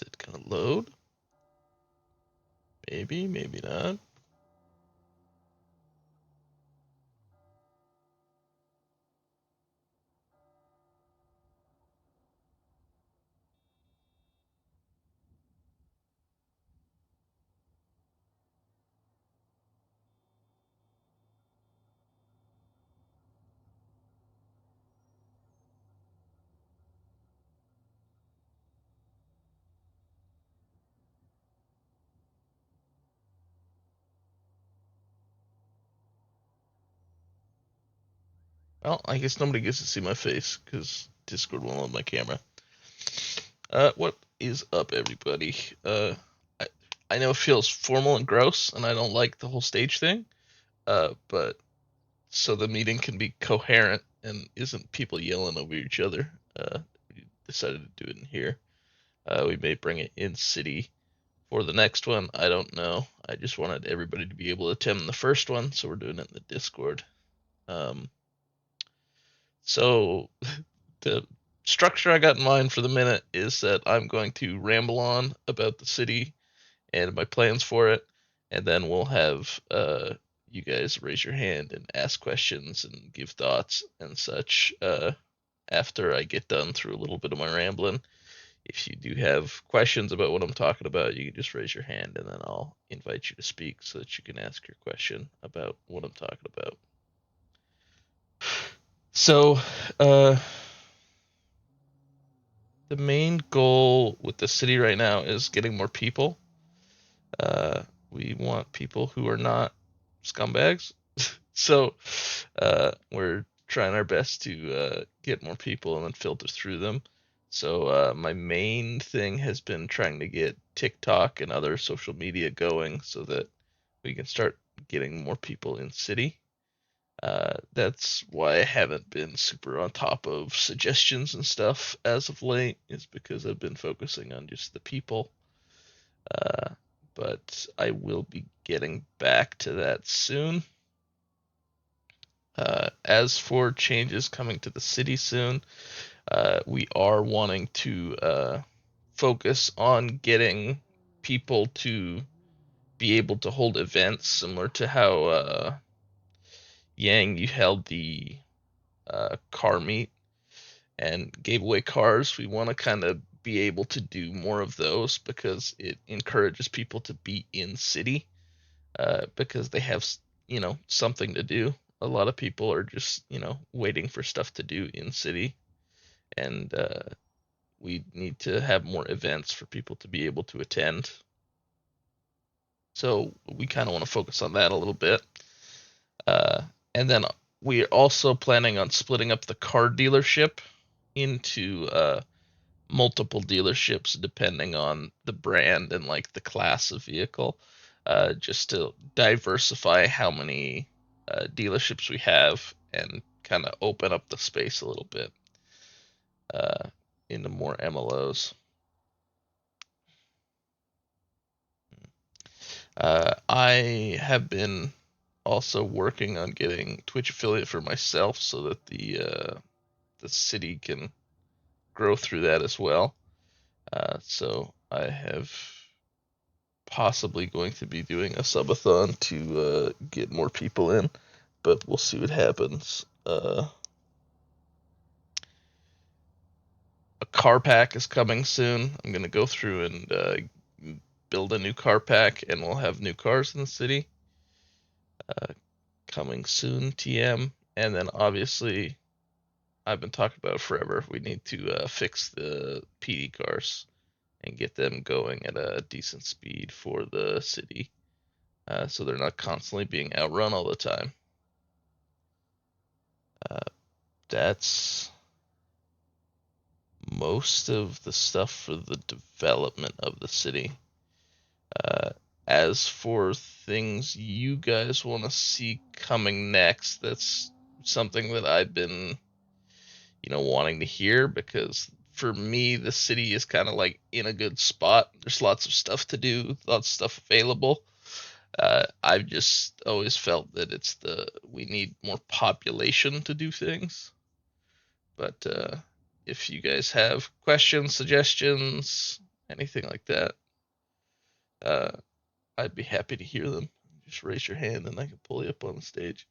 Is it gonna load? Maybe, maybe not. Well, I guess nobody gets to see my face because Discord won't load my camera. What is up, everybody? I, I know it feels formal and gross, and I don't like the whole stage thing. But so the meeting can be coherent and isn't people yelling over each other. We decided to do it in here. We may bring it in city for the next one. I don't know. I just wanted everybody to be able to attend the first one, so we're doing it in the Discord. Um, so the structure I got in mind for the minute is that I'm going to ramble on about the city and my plans for it, and then we'll have you guys raise your hand and ask questions and give thoughts and such after I get done through a little bit of my rambling. If you do have questions about what I'm talking about, you can just raise your hand and then I'll invite you to speak so that you can ask your question about what I'm talking about. So, the main goal with the city right now is getting more people. We want people who are not scumbags. So, we're trying our best to get more people and then filter through them. So, my main thing has been trying to get TikTok and other social media going so that we can start getting more people in city. That's why I haven't been super on top of suggestions and stuff as of late, is because I've been focusing on just the people. Uh, but I will be getting back to that soon. As for changes coming to the city soon, we are wanting to focus on getting people to be able to hold events similar to how Yang you held the car meet and gave away cars. We want to kind of be able to do more of those because it encourages people to be in city because they have something to do. A lot of people are just waiting for stuff to do in city, and we need to have more events for people to be able to attend. So we kind of want to focus on that a little bit. And then we're also planning on splitting up the car dealership into multiple dealerships depending on the brand and like the class of vehicle, just to diversify how many dealerships we have and kind of open up the space a little bit uh, into more MLOs. I have been also working on getting Twitch affiliate for myself so that the city can grow through that as well. So I have possibly going to be doing a subathon to get more people in, but we'll see what happens. A car pack is coming soon. I'm gonna go through and build a new car pack, and we'll have new cars in the city coming soon. TM, and then obviously I've been talking about it forever. We need to fix the PD cars and get them going at a decent speed for the city, so they're not constantly being outrun all the time. Uh, that's most of the stuff for the development of the city. Uh, as for things you guys want to see coming next, that's something that I've been, wanting to hear because for me, the city is kind of like in a good spot. There's lots of stuff to do, lots of stuff available. I've just always felt that we need more population to do things. But if you guys have questions, suggestions, anything like that, uh, I'd be happy to hear them. Just raise your hand and I can pull you up on the stage.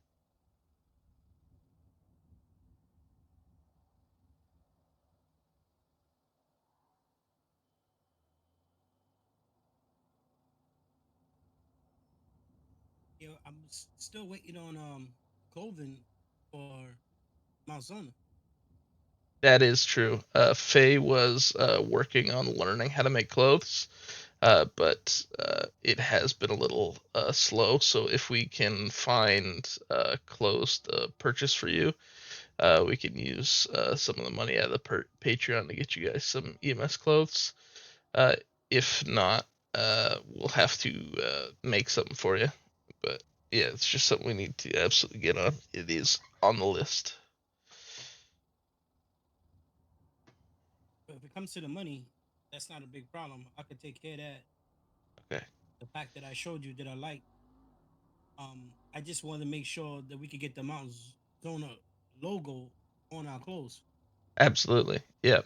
I'm still waiting on clothing for Mount Zona. That is true. Faye was working on learning how to make clothes, but it has been a little slow. So if we can find clothes to purchase for you, we can use some of the money out of the Patreon to get you guys some EMS clothes. Uh, if not, we'll have to make something for you. But yeah, it's just something we need to absolutely get on. It is on the list. But if it comes to the money, that's not a big problem. I could take care of that. Okay. The pack that I showed you that I like. I just wanted to make sure that we could get the Mount Zona logo on our clothes. Absolutely. Yeah.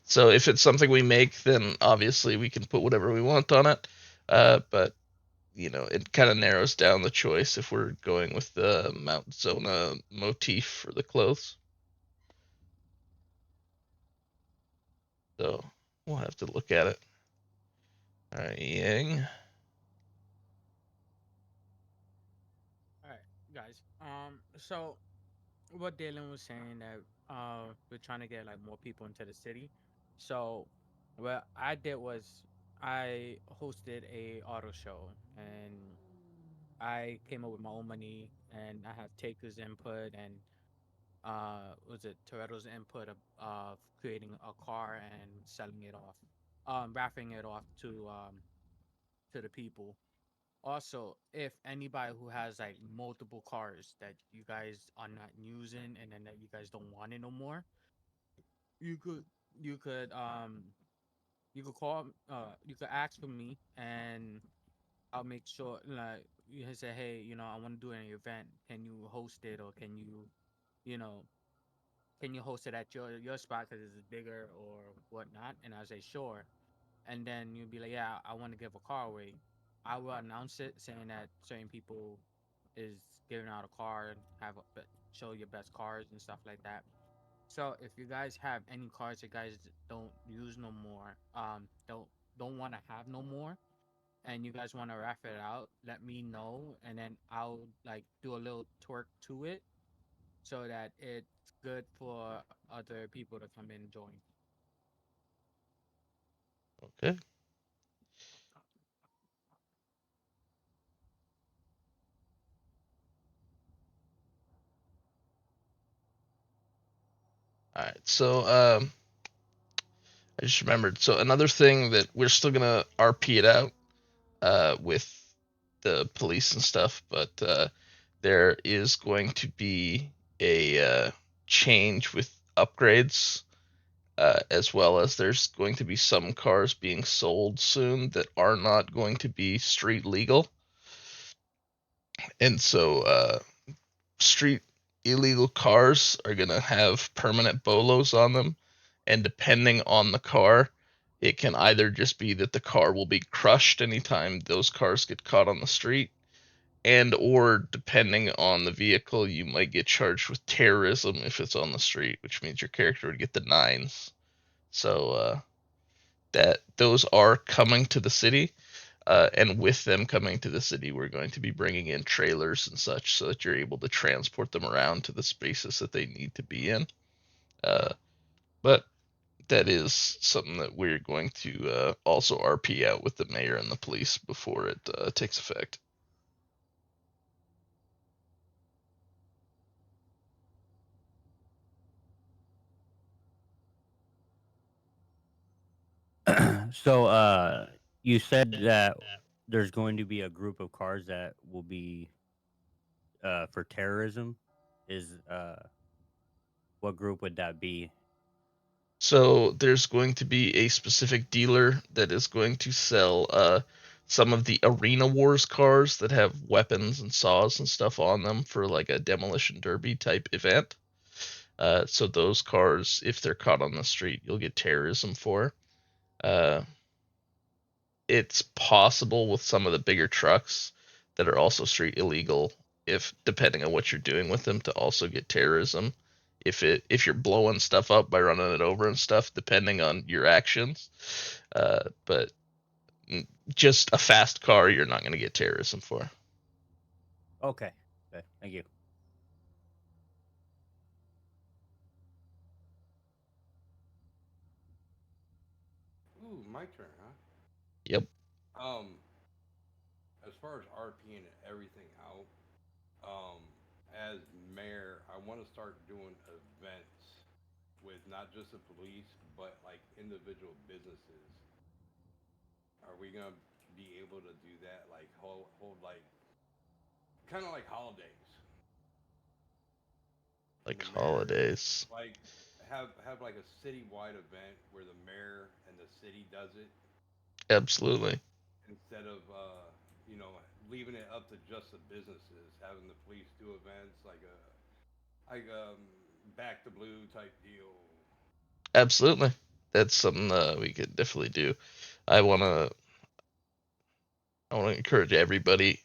So if it's something we make, then obviously we can put whatever we want on it. But it kind of narrows down the choice if we're going with the Mount Zona motif for the clothes. So we'll have to look at it. All right, Yang. All right, guys. So what Dalen was saying that we're trying to get like more people into the city. So what I did was I hosted a auto show and I came up with my own money and I have Taker's input and was it Toretto's input of creating a car and selling it off, wrapping it off to the people. Also, if anybody who has like multiple cars that you guys are not using and then that you guys don't want it no more, you could you could um you could call you could ask for me and I'll make sure like you can say, hey, I want to do an event. Can you host it or you know can you host it at your spot because it's bigger or whatnot? And I say sure, and then you'll be like, yeah, I want to give a car away. I will announce it saying that certain people is giving out a car and show your best cars and stuff like that. So if you guys have any cars you guys don't use no more, don't want to have no more, and you guys want to wrap it out, let me know, and then I'll like do a little twerk to it so that it's good for other people to come in and join. Okay. All right. So I just remembered. So another thing that we're still gonna RP it out with the police and stuff, but there is going to be a change with upgrades, as well as there's going to be some cars being sold soon that are not going to be street legal, and so street illegal cars are going to have permanent bolos on them, and depending on the car, it can either just be that the car will be crushed anytime those cars get caught on the street, and or depending on the vehicle, you might get charged with terrorism if it's on the street, which means your character would get the nines. So that those are coming to the city, and with them coming to the city, we're going to be bringing in trailers and such so that you're able to transport them around to the spaces that they need to be in. Uh, but that is something that we're going to also RP out with the mayor and the police before it takes effect. So, you said that there's going to be a group of cars that will be for terrorism. Is what group would that be? So there's going to be a specific dealer that is going to sell some of the Arena Wars cars that have weapons and saws and stuff on them for like a demolition derby type event. So those cars, if they're caught on the street, you'll get terrorism for. Uh, it's possible with some of the bigger trucks that are also street illegal, if depending on what you're doing with them, to also get terrorism. If you're blowing stuff up by running it over and stuff, depending on your actions. But just a fast car, you're not going to get terrorism for. Okay. Okay. Thank you. Ooh, my turn, huh? Yep. Um, as far as RP and everything out, um, as mayor, I want to start doing events with not just the police, but like individual businesses. Are we gonna be able to do that? Like hold like kind of like holidays and Like the mayor holidays. like have like a citywide event where the mayor and the city does it Absolutely. instead of you know leaving it up to just the businesses, having the police do events like back to blue type deal. Absolutely. That's something we could definitely do. I want to I want to encourage everybody,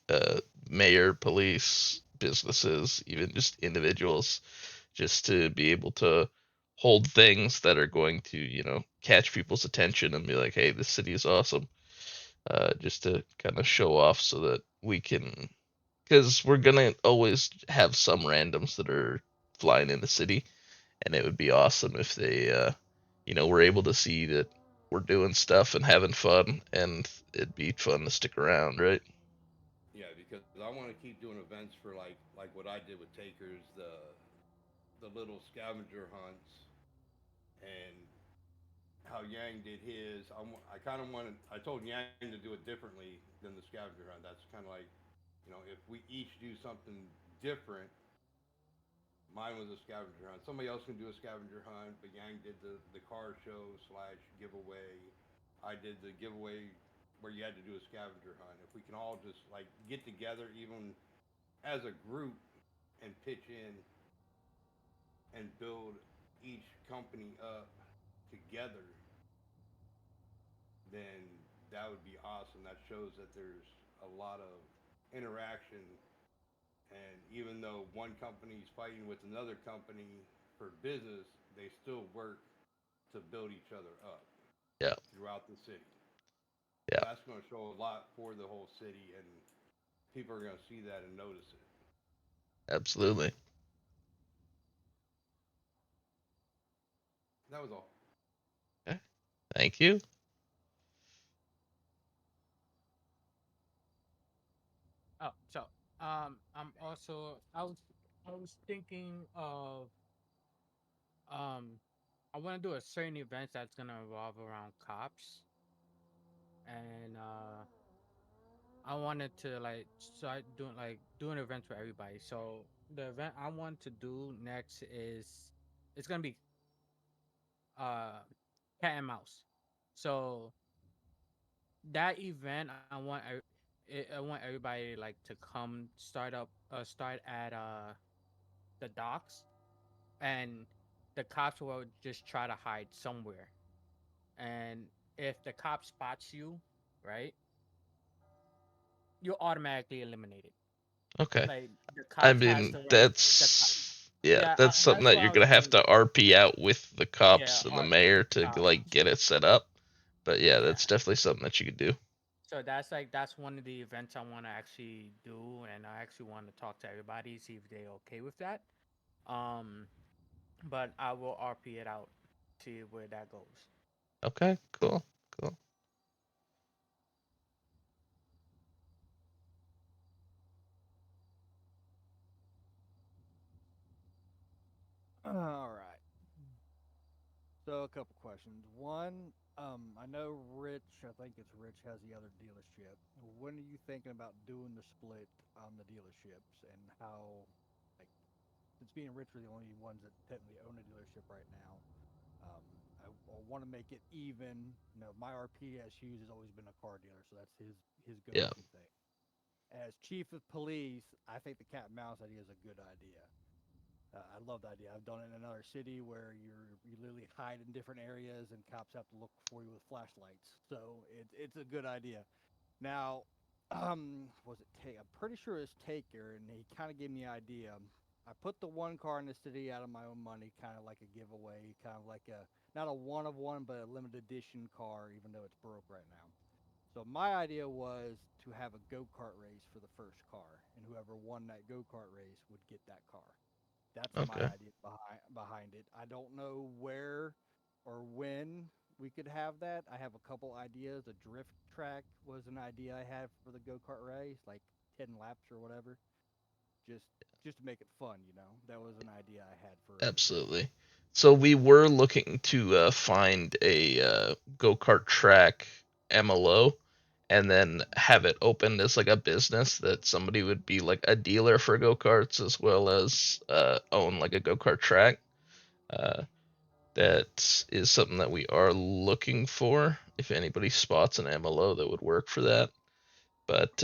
mayor, police, businesses, even just individuals, just to be able to hold things that are going to, catch people's attention and be like, hey, this city is awesome. Just to kind of show off so that we can, because we're gonna always have some randoms that are flying in the city, and it would be awesome if they, were able to see that we're doing stuff and having fun, and it'd be fun to stick around, right? Yeah, because I want to keep doing events for like what I did with Takers, the little scavenger hunts, and how Yang did his. I kind of wanted. I told Yang to do it differently than the scavenger hunt. That's kind of like, if we each do something different. Mine was a scavenger hunt. Somebody else can do a scavenger hunt, but Yang did the car show slash giveaway. I did the giveaway where you had to do a scavenger hunt. If we can all just like get together, even as a group, and pitch in and build each company up together, then that would be awesome. That shows that there's a lot of interaction. And even though one company is fighting with another company for business, they still work to build each other up Yeah, throughout the city. yeah, That's going to show a lot for the whole city, and people are going to see that and notice it. absolutely. That was all. Okay. Thank you. Oh, so I'm also I was thinking of um I want to do a certain event that's gonna revolve around cops, and I wanted to like start doing events for everybody. So the event I want to do next is it's gonna be uh cat and mouse. So that event I want everybody like to come start at the docks, and the cops will just try to hide somewhere. And if the cop spots you, right, you're automatically eliminated. Okay. Like the I cops has mean, to like that's yeah, yeah, that's something that's that what you're I was gonna have thinking. to RP out with the Yeah, cops and the mayor with the to like cops. get it set up. But yeah, Yeah. that's definitely something that you could do. So that's one of the events I want to actually do, and I actually want to talk to everybody, see if they're okay with that. Um, but I will RP it out, see where that goes. Okay, cool, cool. All right. So a couple questions. One, I know Rich. I think it's Rich has the other dealership. When are you thinking about doing the split on the dealerships and how, like, since being Rich are the only ones that technically own a dealership right now, um, I want to make it even. My RP as Hughes has always been a car dealer, so that's his Yeah. go-to thing. As chief of police, I think the cat and mouse idea is a good idea. I love the idea. I've done it in another city where you literally hide in different areas and cops have to look for you with flashlights. So it's a good idea. Now, was it Take? I'm pretty sure it's Taker, and he kind of gave me an idea. I put the one car in the city out of my own money, kind of like a giveaway, kind of like a not a one of one, but a limited edition car, even though it's broke right now. So my idea was to have a go kart race for the first car, and whoever won that go kart race would get that car. That's my Okay. idea behind it. I don't know where or when we could have that. I have a couple ideas. A drift track was an idea I had for the go kart race, like 10 laps or whatever. Just just to make it fun, you know. That was an idea I had for an event. Absolutely. So we were looking to find a go kart track MLO and then have it opened as like a business that somebody would be like a dealer for go karts as well as own like a go kart track. Uh, that is something that we are looking for. If anybody spots an MLO that would work for that, but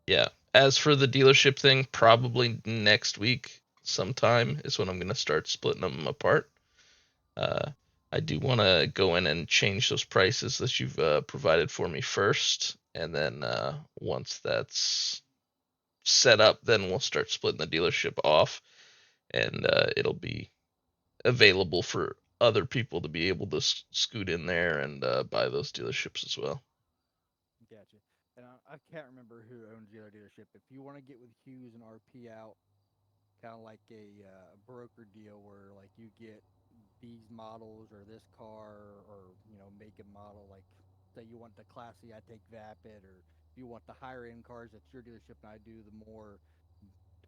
yeah. As for the dealership thing, probably next week sometime is when I'm gonna start splitting them apart. Uh, I do want to go in and change those prices that you've provided for me first, and then once that's set up, then we'll start splitting the dealership off, and it'll be available for other people to be able to scoot in there and buy those dealerships as well. Gotcha. And I can't remember who owns the other dealership. If you want to get with Hughes and RP out, kind of like a broker deal where like you get these models or this car or make and model, like say you want the classy, I take Vapid, or if you want the higher end cars, that's your dealership and I do the more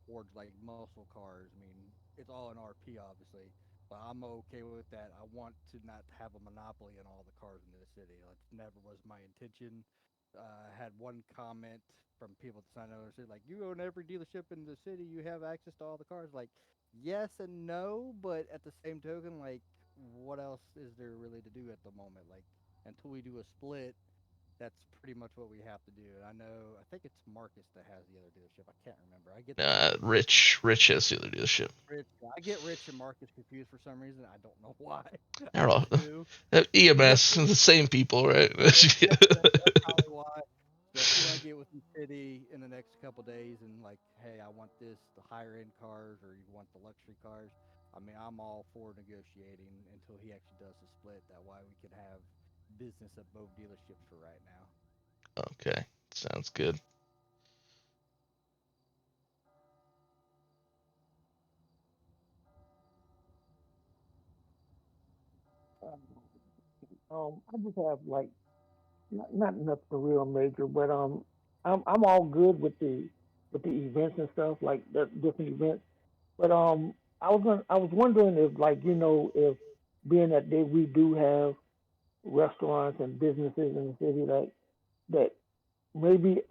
towards like muscle cars. I mean, it's all in RP obviously, but I'm okay with that. I want to not have a monopoly on all the cars in the city. That never was my intention. I had one comment from people that I know said like, "You own every dealership in the city. You have access to all the cars." Like, yes and no, but at the same token, like, what else is there really to do at the moment? Like, until we do a split, that's pretty much what we have to do. And I know, I think it's Marcus that has the other dealership. I can't remember. I get the Rich has the other dealership. Rich. I get Rich and Marcus confused for some reason. I don't know why. I They're all just do. Yep, EMS, the same people, right? yep. That's probably why. So if you want to get with the city in the next couple days and like, hey, I want this, the higher end cars, or you want the luxury cars. I mean, I'm all for negotiating until he actually does the split. That way we can have business at both dealerships for right now. Okay, sounds good. I just have like not nothing real major, but I'm all good with the events and stuff like the different events. But I was wondering if like if being that we do have restaurants and businesses in the city like that maybe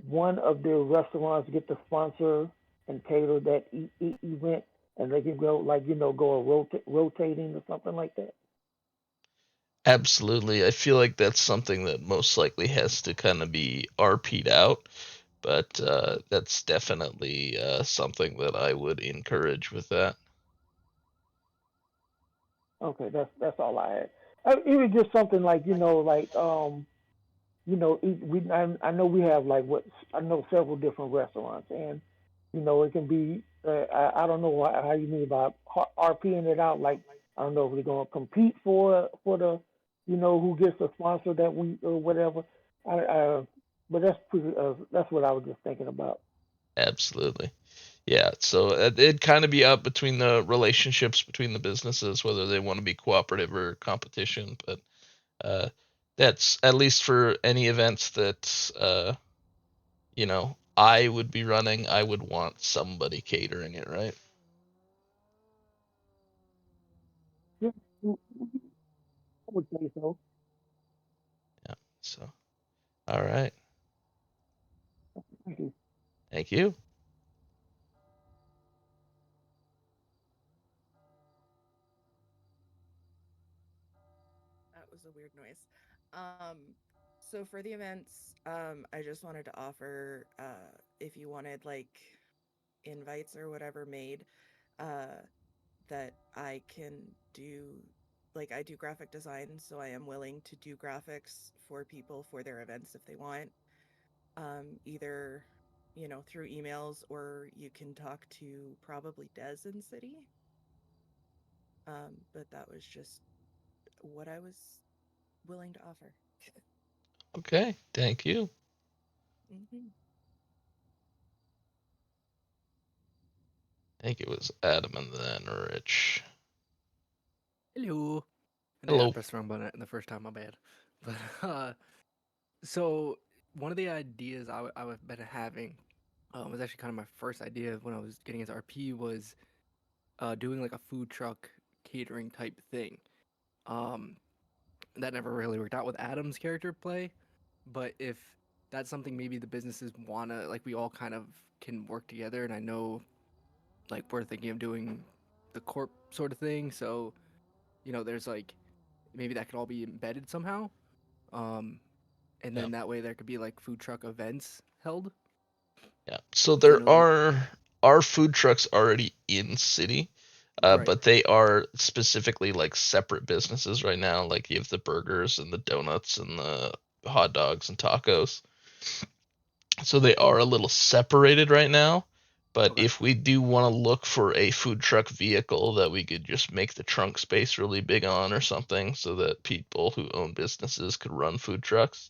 one of the restaurants get to sponsor and cater that event and they can go like go a rotating or something like that. Absolutely. I feel like that's something that most likely has to kind of be RP'd out, but that's definitely something that I would encourage with that. Okay, that's all I had. Even just something like I know we have like what I know several different restaurants, and it can be I don't know how you mean by RPing it out. Like I don't know if we're gonna compete for the who gets the sponsor that we or whatever. I but that's what I was just thinking about. Absolutely. Yeah, so it'd kind of be up between the relationships between the businesses, whether they want to be cooperative or competition. But uh, that's at least for any events that I would be running. I would want somebody catering it, right? Yeah, I would say so. Yeah. So, all right. Thank you. Thank you. That was a weird noise. So for the events, I just wanted to offer if you wanted like invites or whatever made, uh, that I can do, like, I do graphic design, so I am willing to do graphics for people for their events if they want. Either, through emails, or you can talk to probably Des in City. But that was just what I was willing to offer. Okay, thank you. Hmm. I think it was Adam and then Rich. Hello. I think I Hello. pressed the wrong button the first time. My bad. But so one of the ideas I've been having was actually kind of my first idea when I was getting into RP was doing like a food truck catering type thing. Um, that never really worked out with Adam's character play, but if that's something maybe the businesses wanna like, we all kind of can work together, and I know like we're thinking of doing the corp sort of thing, so there's like maybe that could all be embedded somehow. Um, and Yeah. then that way there could be like food truck events held. Yeah. So 'Cause I there know, are food trucks already in city, right? but they are specifically like separate businesses right now. Like you have the burgers and the donuts and the hot dogs and tacos. So they are a little separated right now. But Okay. if we do want to look for a food truck vehicle that we could just make the trunk space really big on or something so that people who own businesses could run food trucks,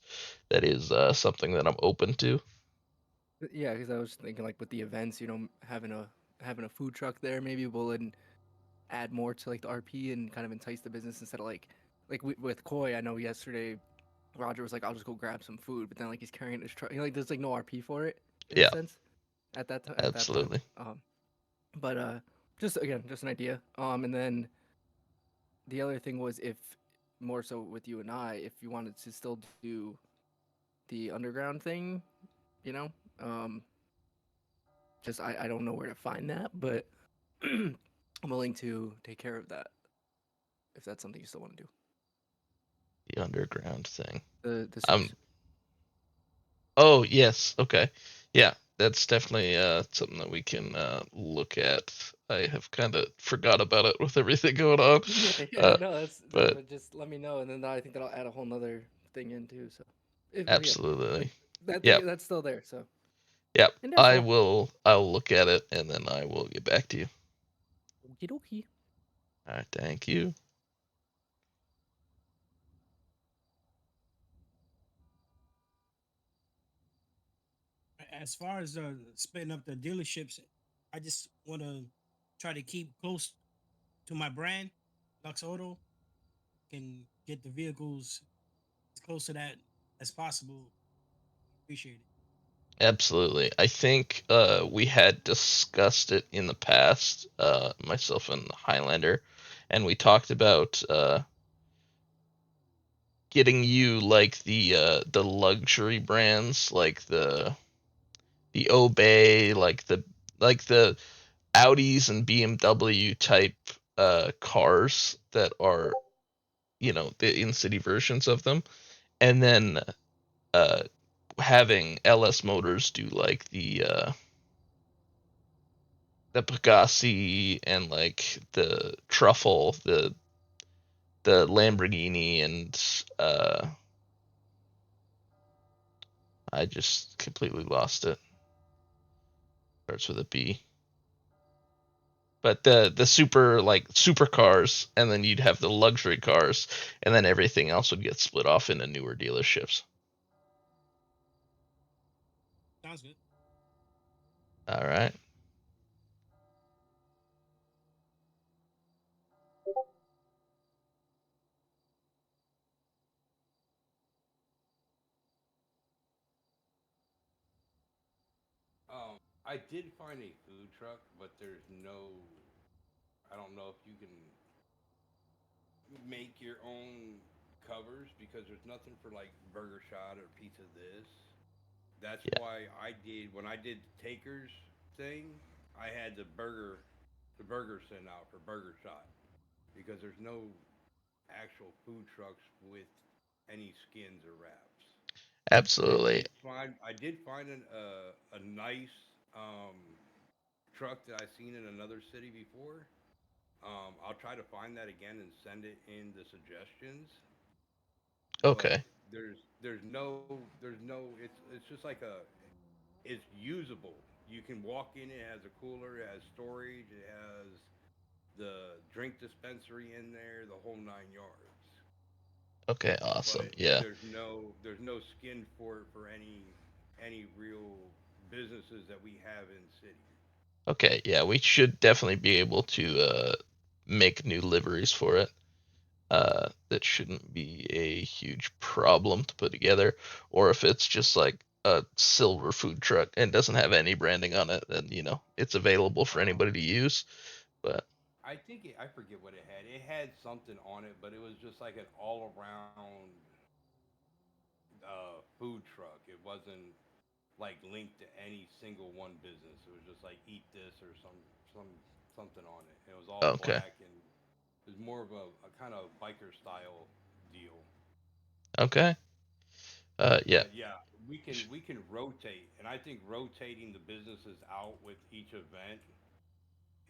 that is something that I'm open to. Yeah, because I was thinking like with the events, having a food truck there maybe will add more to like the RP and kind of entice the business instead of with Koi. I know yesterday Roger was like, "I'll just go grab some food," but then like he's carrying his truck. Like there's like no RP for it in a Yeah, sense at that point. absolutely. But just again, just an idea. And then the other thing was if more so with you and I, if you wanted to still do the underground thing, you know, um, just I don't know where to find that, but I'm willing to take care of that if that's something you still want to do. The underground thing. The Um. space. Oh yes. Okay. Yeah, that's definitely something that we can look at. I have kind of forgot about it with everything going on. Yeah, Uh, no, but but just let me know, and then I think that'll add a whole nother thing in too. So, yeah, but absolutely. that Yep. thing that's still there. So, Yep. and that's all. I'll look at it and then I will get back to you. Okie dokie. All right. Thank you. As far as splitting up the dealerships, I just want to try to keep close to my brand, Lux Auto, can get the vehicles as close to that as possible. Appreciate it. Absolutely. I think we had discussed it in the past, myself and Highlander, and we talked about getting you like the luxury brands, like the Obey, like the Audis and BMW type cars that are the in city versions of them, and then uh having LS Motors do like the Pegassi and like the Truffle, the Lamborghini, and I just completely lost it. Starts with a B. But the super like supercars, and then you'd have the luxury cars, and then everything else would get split off into newer dealerships. Sounds good. All right. I did find a food truck, but there's no. I don't know if you can make your own covers because there's nothing for like burger shot or pizza this. That's Yeah. why I did when I did the takers thing. I had the burger sent out for burger shot because there's no actual food trucks with any skins or wraps. Absolutely. I did find a nice um, truck that I seen in another city before. I'll try to find that again and send it in the suggestions. But Okay. there's no it's just like a it's usable. You can walk in, it has a cooler, it has storage, it has the drink dispensary in there, the whole 9 yards. Okay. Awesome. But Yeah. there's no skin for it for any real businesses that we have in city. Okay. Yeah. We should definitely be able to make new liveries for it. That shouldn't be a huge problem to put together. Or if it's just like a silver food truck and doesn't have any branding on it, then it's available for Um, anybody to use. But I forget what it had. It had something on it, but it was just like an all around food truck. It wasn't like linked to any single one business. It was just like eat this or something on it. It was all okay. black and it was more of a kind of biker style deal. Okay. Yeah. But yeah, we can rotate, and I think rotating the businesses out with each event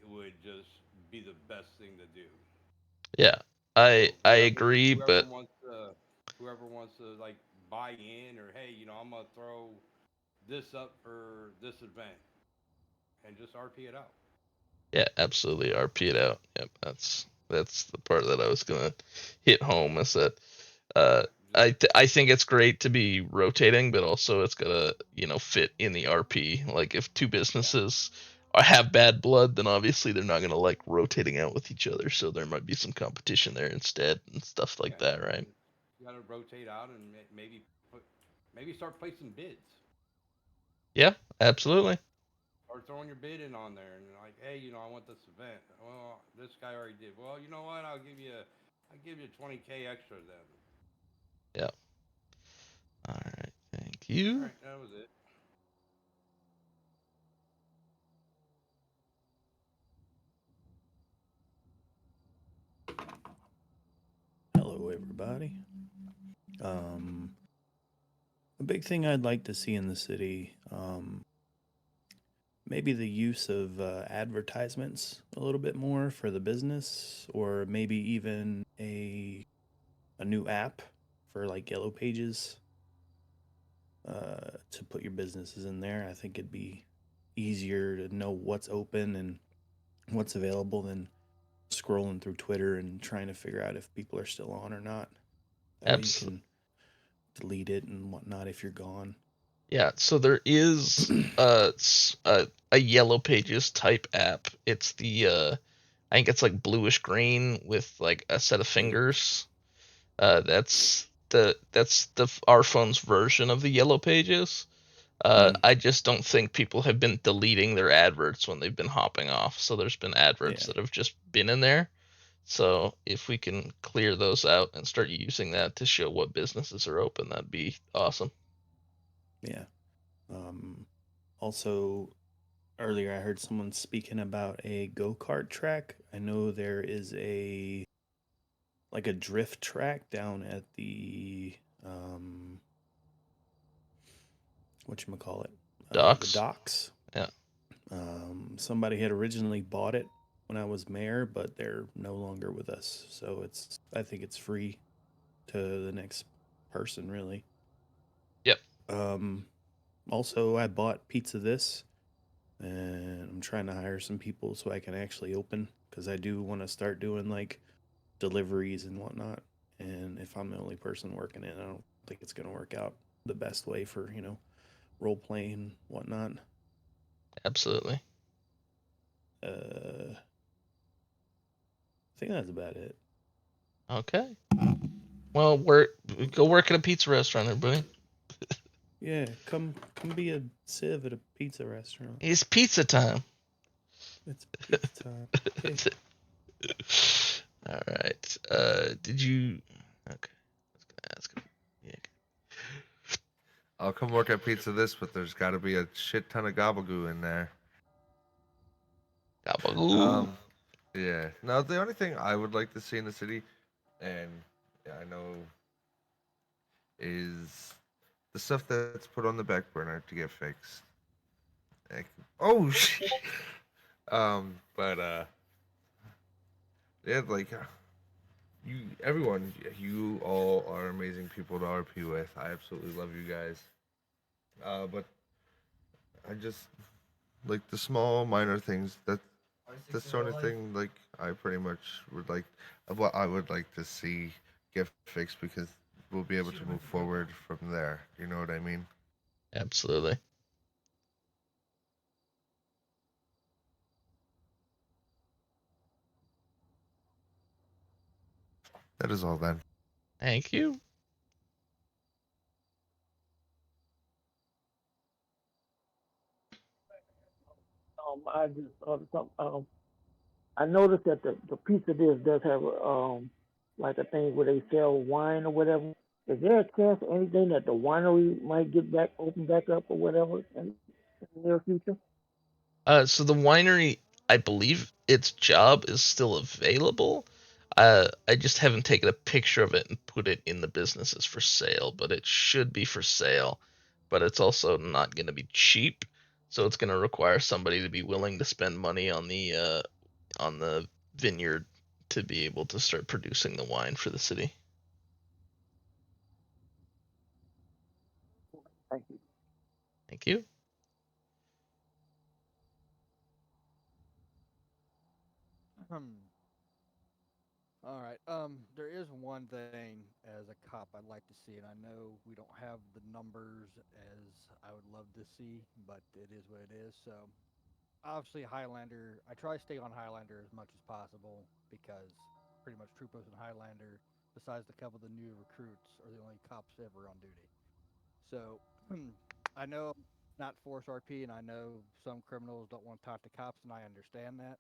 would just be the best thing to do. Yeah. So I whoever agree, whoever but wants to whoever wants to like buy in or hey, I'm gonna throw this up for this event and just RP it out. yeah, absolutely RP it out. Yep, that's the part that I was gonna hit home is that uh Yeah, just I think it's great to be rotating, but also it's gotta fit in the RP. Like if two yeah, businesses have bad blood, then obviously they're not gonna like rotating out with each other. So there might be some competition there instead and stuff like yeah. that, right? You gotta rotate out and maybe start placing bids. Yeah, absolutely. Or throwing your bid in on there and like, hey, I want this event. Well, this guy already did. Well, you know what? I'll give you 20K extra then. Yeah. All right. Thank All you. right, that was it. Hello, everybody. Um, a big thing I'd like to see in the city, maybe the use of advertisements a little bit more for the business, or maybe even a new app for like Yellow Pages to put your businesses in there. I think it'd be easier to know what's open and what's available than scrolling through Twitter and trying to figure out if people are still on or not. That way you Abs- can delete it and whatnot if you're gone. Yeah, so there is a Yellow Pages type app. It's the I think it's like bluish green with like a set of Yep. fingers. That's the our phone's version of the Yellow Pages. Mm, I just don't think people have been deleting their adverts when they've been hopping off. So there's been adverts yeah. that have just been in there. So if we can clear those out and start using that to show what businesses are open, that'd be awesome. Yeah. Um, Also, earlier I heard someone speaking about a go kart track. I know there is a drift track down at the what you call it, the Docs. docks. Yeah. Somebody had originally bought it when I was mayor, but they're no longer with us. So I think it's free to the next person, really. Yep. Um, Also, I bought Pizza This, and I'm trying to hire some people so I can actually open because I do want to start doing like deliveries and whatnot. And if I'm the only person working it, I don't think it's going to work out the best way for role playing and whatnot. Absolutely. I think that's about it. Okay. Well, go work at a pizza restaurant, everybody. Yeah, come be a civ at a pizza restaurant. It's pizza time. It's pizza time. Okay. All right. Did you? Okay. I was gonna ask. Yeah. I'll come work at Pizza This, but there's got to be a shit ton of gabagoo in there. Gabagoo. Um, yeah. Now the only thing I would like to see in the city, and yeah, I know, is the stuff that's put on the back burner to get fixed. Like, oh shit! But yeah, like everyone, you all are amazing people to RP with. I absolutely love you guys. But I just like the small minor things that's the sort of thing like I pretty much would like what I would like to see get fixed because we'll be able to move forward from there. You know what I mean? Absolutely. That is all then. Thank you. I just some I noticed that the pizza dish does have like a thing where they sell wine or whatever. Is there a chance or anything that the winery might get back open back up or whatever in the near future? So the winery, I believe its job is still available. I just haven't taken a picture of it and put it in the business as for sale, but it should be for sale. But it's also not going to be cheap, so it's going to require somebody to be willing to spend money on the vineyard to be able to start producing the wine for the city. Thank you. Thank you. Hmm. All right. There is one thing as a cop I'd like to see, and I know we don't have the numbers as I would love to see, but it is what it is. So obviously Highlander, I try to stay on Highlander as much as possible because pretty much Troopers and Highlander, besides the couple of the new recruits, are the only cops ever on duty. So I know not Force RP, and I know some criminals don't want to talk to cops, and I understand that.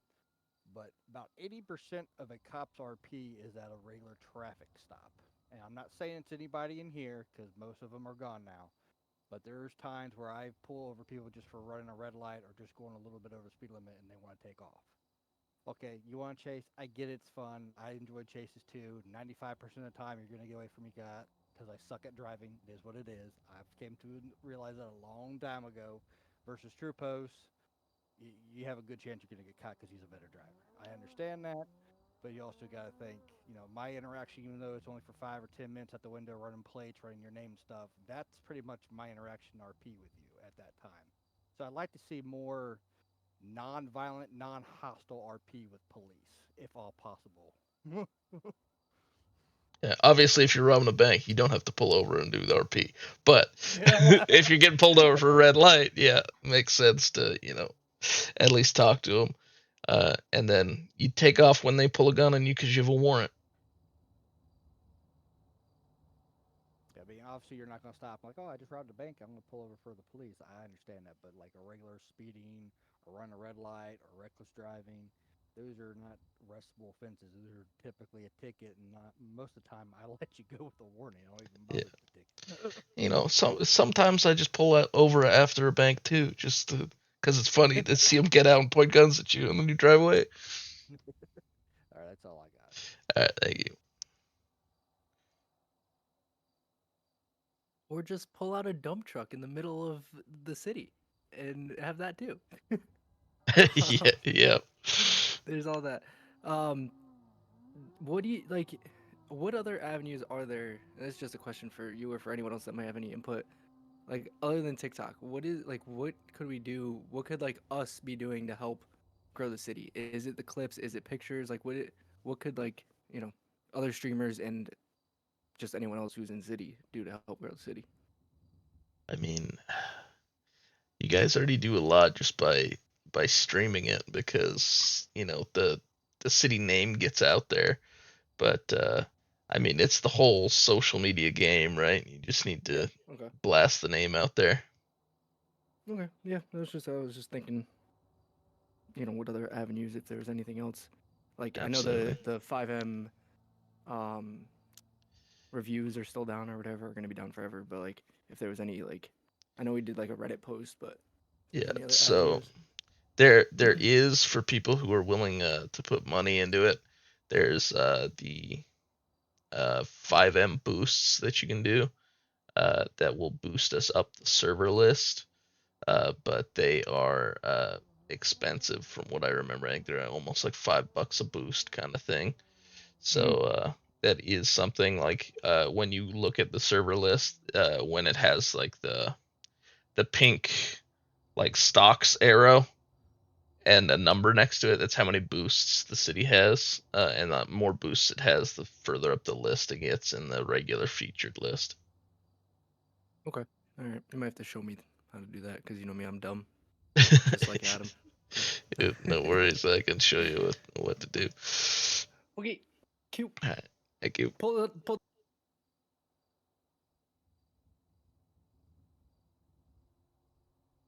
But about 80% of a cop's RP is at a regular traffic stop. And I'm not saying it's anybody in here because most of them are gone now. But there's times where I pull over people just for running a red light or just going a little bit over the speed limit and they want to take off. Okay, you want to chase? I get it's fun. I enjoy chases too. 95% of the time, you're going to get away from me, God, because I suck at driving. It is what it is. I've came to realize that a long time ago. Versus True Post, you have a good chance you're going to get caught because he's a better driver. I understand that, but you also got to think, my interaction, even though it's only for 5 or 10 minutes at the window, running plates, running your name and stuff, that's pretty much my interaction RP with you at that time. So I'd like to see more non-violent, non-hostile RP with police, if all possible. Yeah, obviously, if you're robbing a bank, you don't have to pull over and do the RP. But if you're getting pulled over for a red light, yeah, it makes sense to at least talk to them. And then you take off when they pull a gun on you because you have a warrant. Yeah, I mean, obviously you're not going to stop like, oh, I just robbed a bank. I'm going to pull over for the police. I understand that, but like a regular speeding or run a red light or reckless driving, those are not arrestable offenses. Those are typically a ticket, and not most of the time I let you go with a warning. I don't even Yeah, bother with the ticket. sometimes I just pull over after a bank too, just because it's funny to see them get out and point guns at you in the new driveway. All right, that's all I got. All right, thank you. Or just pull out a dump truck in the middle of the city and have that too. Yeah, yeah. There's all that. Um, what do you like? What other avenues are there? That's just a question for you or for anyone else that might have any input. Like other than TikTok, what could we do? What could like us be doing to help grow the city? Is it the clips? Is it pictures? What could like other streamers and just anyone else who's in city do to help grow the city? I mean, you guys already do a lot just by streaming it because the city name gets out there. But I mean, it's the whole social media game, right? You just need Yeah. to Okay. blast the name out there. Okay. Yeah. I was just thinking, what other avenues if there's anything else. Like I know Absolutely. the FiveM um reviews are still down or whatever, are gonna be down forever. But like if there was any like, I know we did like a Reddit post, but if Yeah. there's any other So avenues. there is for people who are willing to put money into it. There's the 5M boosts that you can do that will boost us up the server list. But they are expensive from what I remember. I think they're almost like $5 a boost kind of thing. So that is something like when you look at the server list, when it has like the pink like stocks arrow and a number next to it, that's how many boosts the city has. And the more boosts it has, the further up the list it gets in the regular featured list. Okay. All right. You might have to show me how to do that because you know me, I'm dumb, just like Adam. No worries, I can show you what to do. Okay. Cute. All right, thank you. Pull.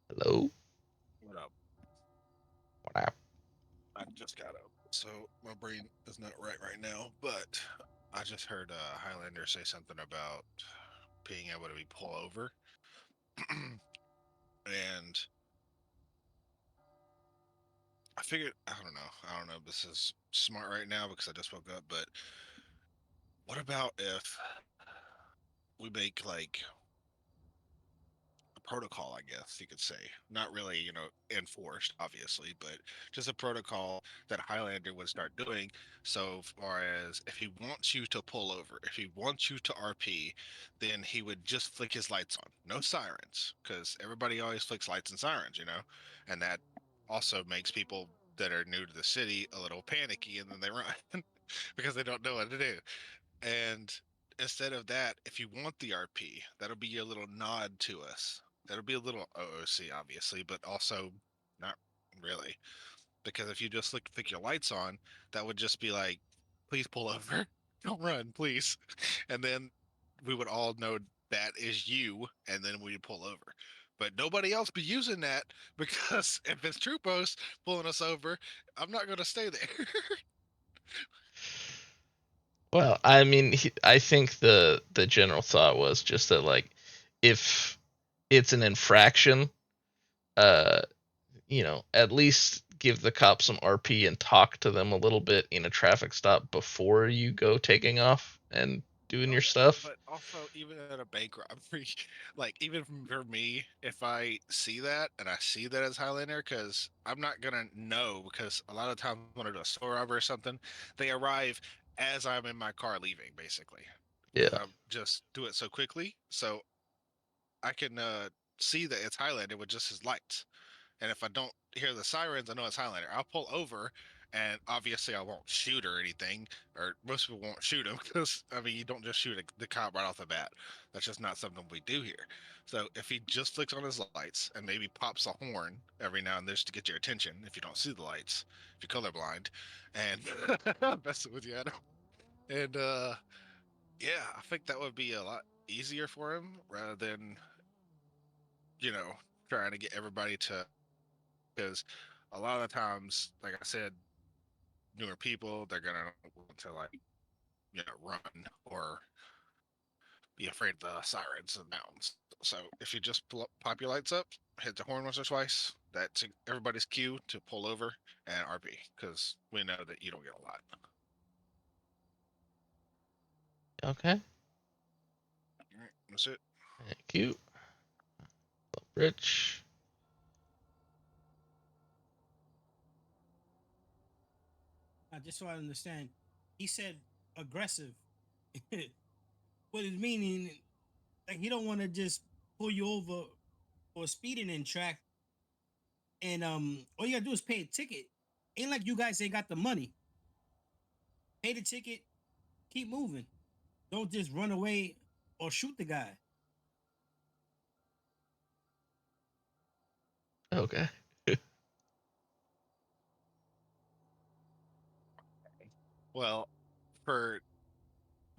Hello. What up? What up? I just got up, so my brain is not right now. But I just heard Highlander say something about being able to be pulled over, and I figured I don't know if this is smart right now because I just woke up. But what about if we make like protocol, I guess you could say. Not really, enforced, obviously, but just a protocol that Highlander would start doing. So far as if he wants you to pull over, if he wants you to RP, then he would just flick his lights on. No sirens, because everybody always flicks lights and sirens, and that also makes people that are new to the city a little panicky and then they run because they don't know what to do. And instead of that, if you want the RP, that'll be your little nod to us. That'll be a little OOC, obviously, but also not really. Because if you just flick your lights on, that would just be like, please pull over. Don't run, please. And then we would all know that is you, and then we'd pull over. But nobody else be using that because if it's Trupos pulling us over, I'm not going to stay there. Well, I mean, I think the general thought was just that like if it's an infraction, uh, at least give the cops some RP and talk to them a little bit in a traffic stop before you go taking off and doing Oh your yeah, stuff. but also even at a bank robbery, like even for me, if I see that and I see that as Highlander, because I'm not gonna know because a lot of times when I do a store robbery or something, they arrive as I'm in my car leaving, basically, because Yeah. I just do it so quickly, so I can see that it's Highlander with just his lights. And if I don't hear the sirens, I know it's Highlander. I'll pull over, and obviously I won't shoot or anything, or most people won't shoot him because I mean you don't just shoot the cop right off the bat. That's just not something we do here. So if he just flicks on his lights and maybe pops a horn every now and then just to get your attention, if you don't see the lights, if you're colorblind, and I'm messing with you, Adam. And yeah, I think that would be a lot easier for him rather than you know trying to get everybody to because a lot of the times, like I said, newer people they're gonna want to like run or be afraid of the sirens and mountains. So if you just pop your lights up, hit the horn once or twice, that's everybody's cue to pull over and RP because we know that you don't get a lot. Okay. All right, that's it. Thank you, Rich. Just so I understand, he said aggressive. What is meaning? Like he don't want to just pull you over for speeding in track, and all you gotta do is pay a ticket. Ain't like you guys ain't got the money. Pay the ticket, keep moving. Don't just run away or shoot the guy. Okay. Well, for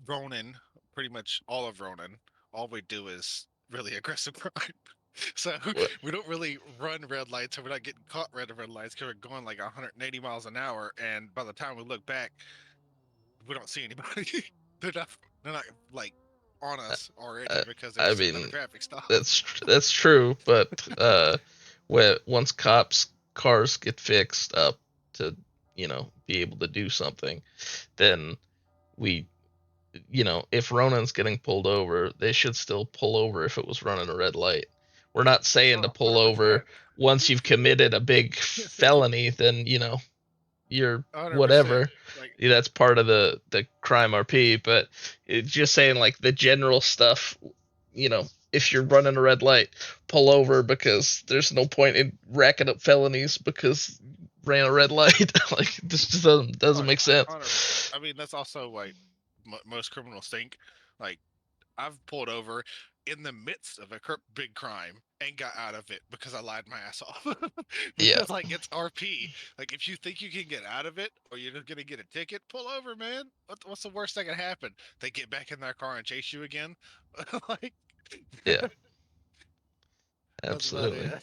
Ronin, pretty much all of Ronin, all we do is really aggressive crime. So What? we don't really run red lights, and we're not getting caught red lights because we're going like 180 miles an hour. And by the time we look back, we don't see anybody. They're not like on I, us already I, because they were I sitting at a mean, traffic stop. that's true, but once cops cars get fixed up to be able to do something, then we if Ronan's getting pulled over, they should still pull over if it was running a red light. We're not saying to Oh, pull 100%. over once you've committed a big felony, then you're 100%. whatever. Like, Yeah, that's part of the crime RP, but it's just saying like the general stuff, if you're running a red light, pull over because there's no point in racking up felonies because ran a red light. Like this just oh doesn't yeah, make sense. 100%. I mean, that's also like most criminals think. Like, I've pulled over in the midst of a big crime and got out of it because I lied my ass off. Yeah, Because like it's RP. Like if you think you can get out of it or you're just gonna get a ticket, pull over, man. What's the worst that can happen? They get back in their car and chase you again. Like yeah, that's about absolutely. it.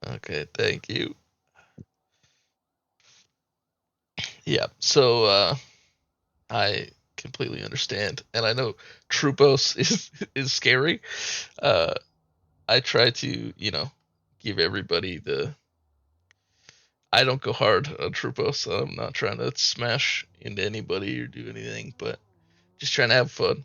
Okay, thank you. Yeah, so I completely understand, and I know Trupos is scary. Uh, I try to, give everybody the. I don't go hard on Trupos, so I'm not trying to smash into anybody or do anything, but just trying to have fun.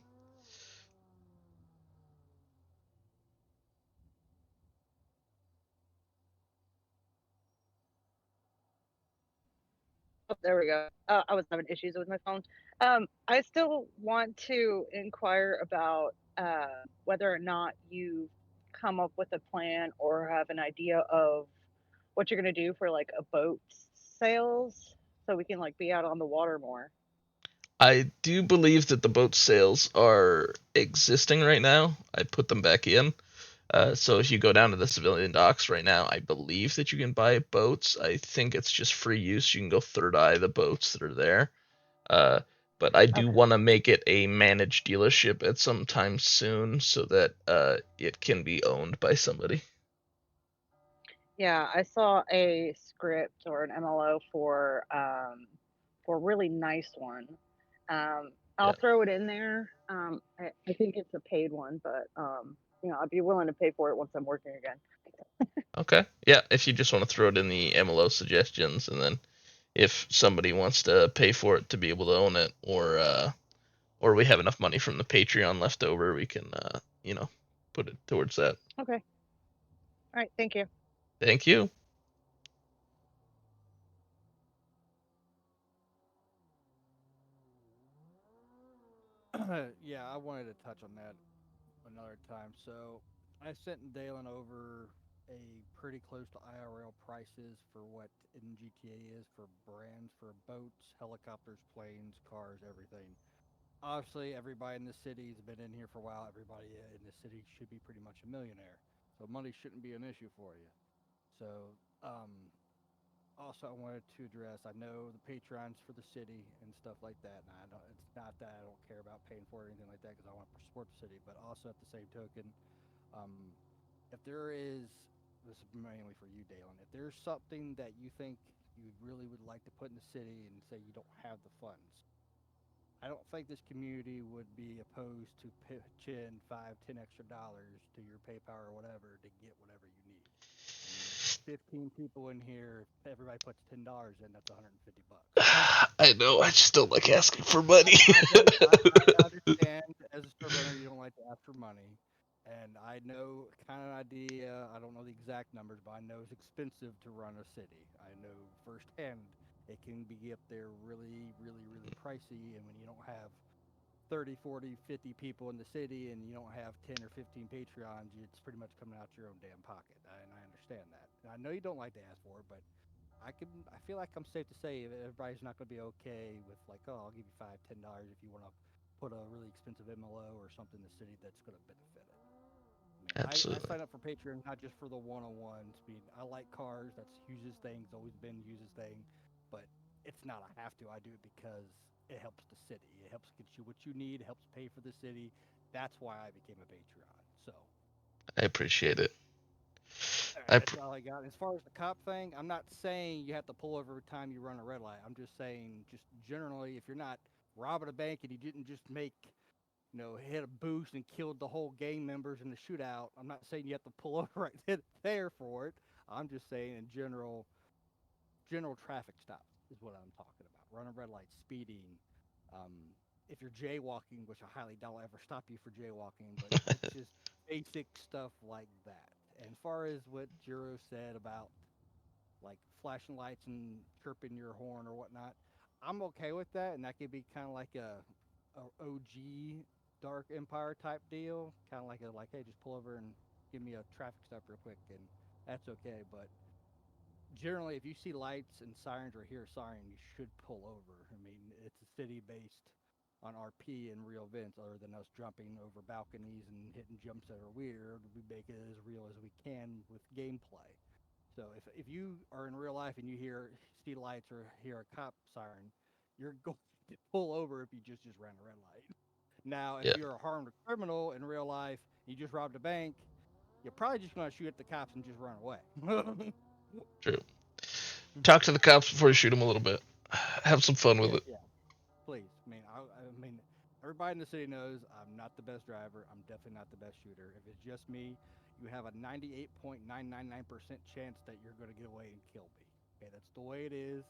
Oh, there we go. I was having issues with my phone. I still want to inquire about whether or not you've come up with a plan or have an idea of what you're going to do for like a boat sales so we can like be out on the water more. I do believe that the boat sales are existing right now. I put them back in. So if you go down to the civilian docks right now, I believe that you can buy boats. I think it's just free use. You can go third eye the boats that are there. Uh, but I do Okay. want to make it a managed dealership at some time soon so that it can be owned by somebody. Yeah, I saw a script or an MLO for a really nice one. I'll Yeah. throw it in there. I think it's a paid one, but I'd be willing to pay for it once I'm working again. Okay. Yeah. If you just want to throw it in the MLO suggestions, and then if somebody wants to pay for it to be able to own it, or we have enough money from the Patreon left over, we can put it towards that. Okay. All right. Thank you. Thank you. Yeah, I wanted to touch on that another time. So I sent Dalen over a pretty close to IRL prices for what in GTA is for brands for boats, helicopters, planes, cars, everything. Obviously, everybody in the city's been in here for a while. Everybody in the city should be pretty much a millionaire, so money shouldn't be an issue for you. So, also, I wanted to address. I know the patrons for the city and stuff like that, and I don't. It's not that I don't care about paying for it or anything like that because I want to support the city. But also at the same token, um, if there is, this is mainly for you, Dalen. If there's something that you think you really would like to put in the city and say you don't have the funds, I don't think this community would be opposed to pitch in 5, $10 extra to your PayPal or whatever to get whatever you need. I mean, if there's 15 people in here, if everybody puts $10 in, that's 150 bucks. I know. I just don't like asking for money. I understand as a store owner, you don't like to ask for money. And I know kind of idea, I don't know the exact numbers, but I know it's expensive to run a city. I know firsthand it can be up there really, really, really pricey. And when you don't have 30, 40, 50 people in the city and you don't have 10 or 15 Patreons, it's pretty much coming out your own damn pocket. And I understand that. And I know you don't like to ask for it, but I feel like I'm safe to say everybody's not going to be okay with like, oh, I'll give you $5, $10 if you want to put a really expensive MLO or something in the city that's going to benefit it. I mean, I Absolutely. sign up for Patreon not just for the one-on-ones. I mean, I like cars. That's Hughes' thing. It's always been Hughes' thing, but it's not a have to. I do it because it helps the city. It helps get you what you need. It helps pay for the city. That's why I became a Patreon. So I appreciate it. all right, I that's all I got. As far as the cop thing, I'm not saying you have to pull over every time you run a red light. I'm just saying, just generally, if you're not robbing a bank and you didn't just make, hit a boost and killed the whole gang members in the shootout, I'm not saying you have to pull over right there for it. I'm just saying in general traffic stops is what I'm talking about. Running red lights, speeding. Um, if you're jaywalking, which I highly doubt will ever stop you for jaywalking, but it's just basic stuff like that. And as far as what Jiro said about like flashing lights and chirping your horn or whatnot, I'm okay with that, and that could be kind of like a OG Dark Empire type deal, kind of like hey, just pull over and give me a traffic stop real quick, and that's okay. But generally, if you see lights and sirens or hear a siren, you should pull over. I mean, it's a city based on RP and real events, other than us jumping over balconies and hitting jumps that are weird. We make it as real as we can with gameplay. So if you are in real life and you see lights or hear a cop siren, you're going to pull over if you just ran a red light. Now, if Yeah, you're a harmed criminal in real life, you just robbed a bank, you're probably just going to shoot at the cops and just run away. true. Talk to the cops before you shoot them a little bit. Have some fun with Yeah, it. yeah. Please. I mean, everybody in the city knows I'm not the best driver. I'm definitely not the best shooter. If it's just me, you have a 98.999% chance that you're going to get away and kill me. Okay, that's the way it is.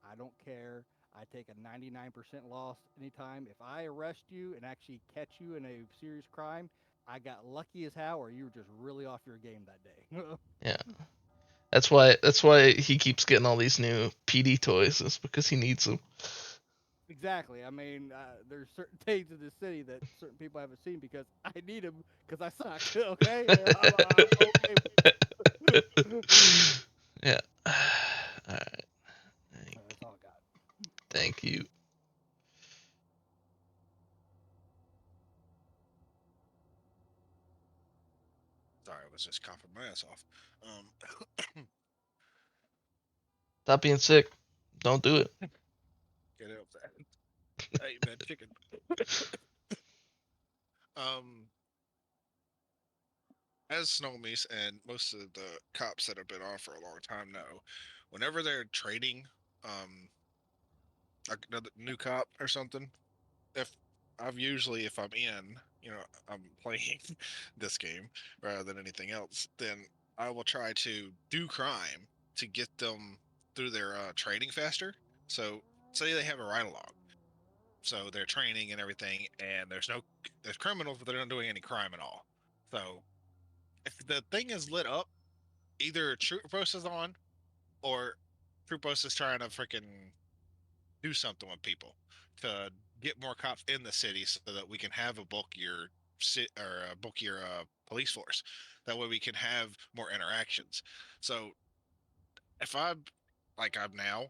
I don't care. I take a 99% loss anytime. If I arrest you and actually catch you in a serious crime, I got lucky as how, or you were just really off your game that day. Yeah, that's why he keeps getting all these new PD toys. Is because he needs them. Exactly. I mean, there's certain things in the city that certain people haven't seen because I need them because I suck. Okay, I'm okay with it. Yeah. All right. That's all I got. Thank you. Sorry, I was just coughing my ass off. Stop being sick. Don't do it. Get up that. I ate bad chicken. um, as Snowmies and most of the cops that have been on for a long time know, whenever they're trading, um, like another new cop or something, if if I'm in, I'm playing this game rather than anything else, then I will try to do crime to get them through their training faster. So say they have a ride along, so they're training and everything, and there's criminals, but they're not doing any crime at all. So if the thing is lit up, either Troop Post is on or Troop Post is trying to freaking do something with people to get more cops in the city so that we can have a bulkier police force. That way we can have more interactions. So if I'm now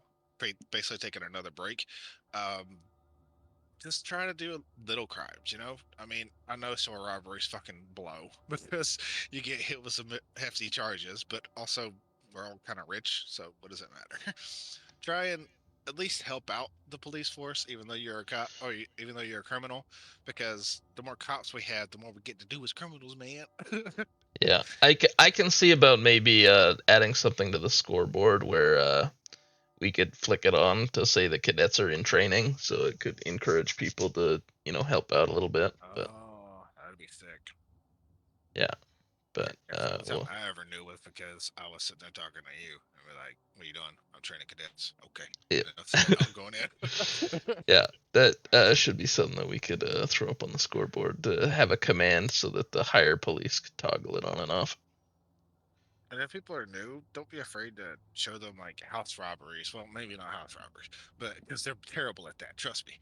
basically taking another break, um, just try to do little crimes, you know? I mean, I know store robberies fucking blow because you get hit with some hefty charges, but also we're all kind of rich, so what does it matter? Try and at least help out the police force, even though you're a cop or even though you're a criminal, because the more cops we have, the more we get to do as criminals, man. Yeah, I can see about maybe adding something to the scoreboard where we could flick it on to say the cadets are in training, so it could encourage people to help out a little bit. But Oh, that'd be sick. yeah, but That's the only time well, I ever knew was because I was sitting there talking to you and we're like, "What are you doing?" "I'm training cadets." "Okay." yeah, That's it. I'm going in. yeah, that should be something that we could throw up on the scoreboard to have a command so that the higher police could toggle it on and off. And if people are new, don't be afraid to show them like house robberies. Well, maybe not house robberies, but because they're terrible at that. Trust me.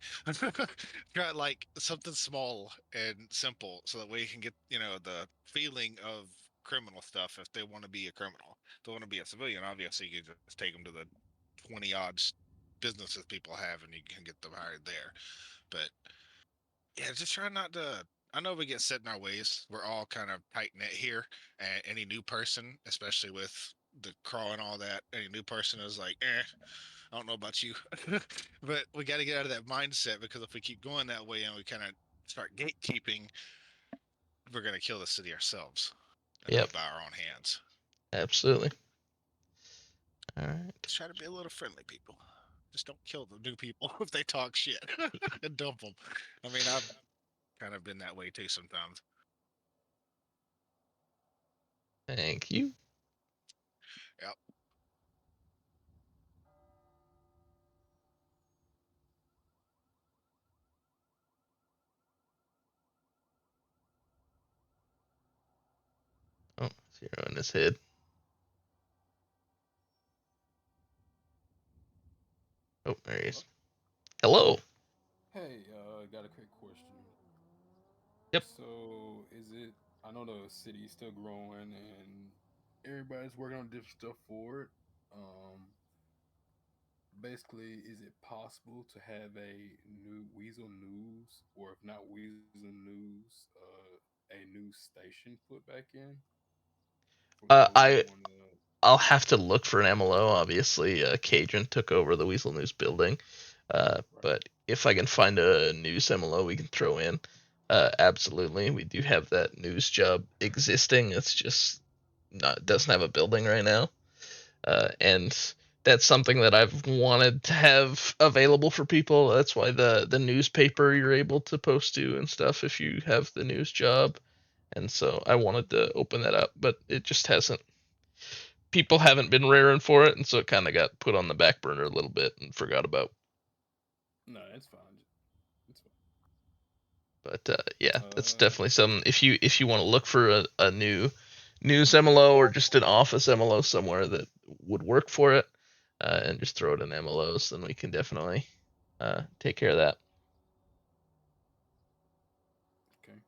Try like something small and simple, so that way you can get the feeling of criminal stuff. If they want to be a criminal, if they want to be a civilian. Obviously, you can just take them to the 20 odds businesses people have, and you can get them hired there. But yeah, just try not to. I know we get set in our ways. We're all kind of tight knit here, and any new person, especially with the crawl and all that, any new person is like, I don't know about you, but we got to get out of that mindset because if we keep going that way and we kind of start gatekeeping, we're gonna kill the city ourselves and do Yep, it by our own hands. absolutely. All right. Just try to be a little friendly, people. Just don't kill the new people if they talk shit and dump them. I mean, I've kind of been that way too sometimes. Thank you. Yep. Oh, Zero in his head. Oh, there he is. Hello. Hey, got a quick question. Yep. So, is it? I know the city's still growing and everybody's working on different stuff for it. Um, Basically, is it possible to have a new Weasel News, or if not Weasel News, a new station put back in for those that I want to? I'll have to look for an MLO. Obviously, Cajun took over the Weasel News building, Right. but if I can find a news MLO we can throw in, absolutely. We do have that news job existing. It's just not doesn't have a building right now, and that's something that I've wanted to have available for people. That's why the newspaper you're able to post to and stuff if you have the news job. And so I wanted to open that up, but it just hasn't people haven't been raring for it, and so it kind of got put on the back burner a little bit and forgot about. No, it's fine. It's But yeah, fine. that's definitely something. If you want to look for a new news MLO or just an office MLO somewhere that would work for it, and just throw it in MLOs, then we can definitely take care of that. okay.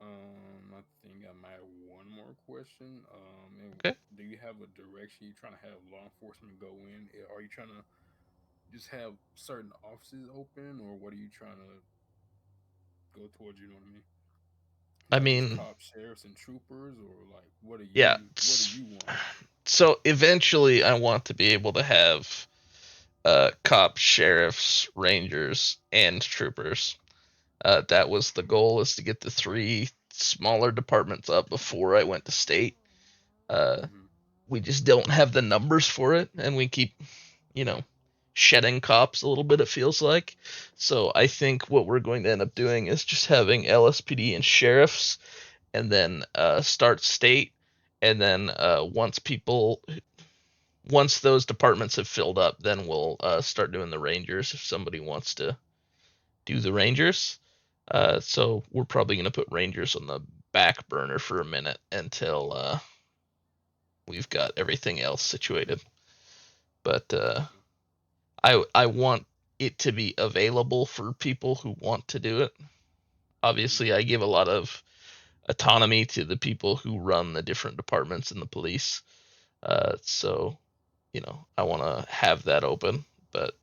I think I might have one more question. Okay. Do you have a direction you're trying to have law enforcement go in? Are you trying to just have certain offices open, or what are you trying to go towards? You know what I mean? I Like just mean, cops, sheriffs, and troopers, or like yeah. what do you want? So eventually, I want to be able to have cops, sheriffs, rangers, and troopers. That was the goal, is to get the three smaller departments up before I went to state. Uh, Hmm. we just don't have the numbers for it, and we keep, you know, shedding cops a little bit. It feels like. So I think what we're going to end up doing is just having LSPD and sheriffs, and then start state, and then once those departments have filled up, then we'll start doing the rangers if somebody wants to do the Rangers. So we're probably going to put Rangers on the back burner for a minute until we've got everything else situated. But Okay. I want it to be available for people who want to do it. Hmm. Obviously, I give a lot of autonomy to the people who run the different departments in the police. So, I want to have that open. But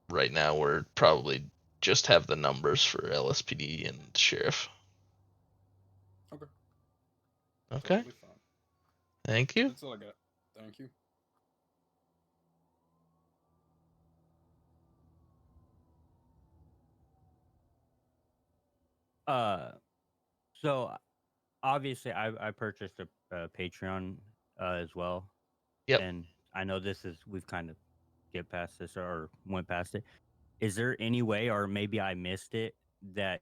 right now, we're probably just have the numbers for LSPD and sheriff. Okay. Okay. Totally fine. Thank you. That's all I got. Thank you. Uh, so obviously, I purchased a Patreon as well, Yep. and I know we've kind of get past this or went past it. Is there any way, or maybe I missed it, that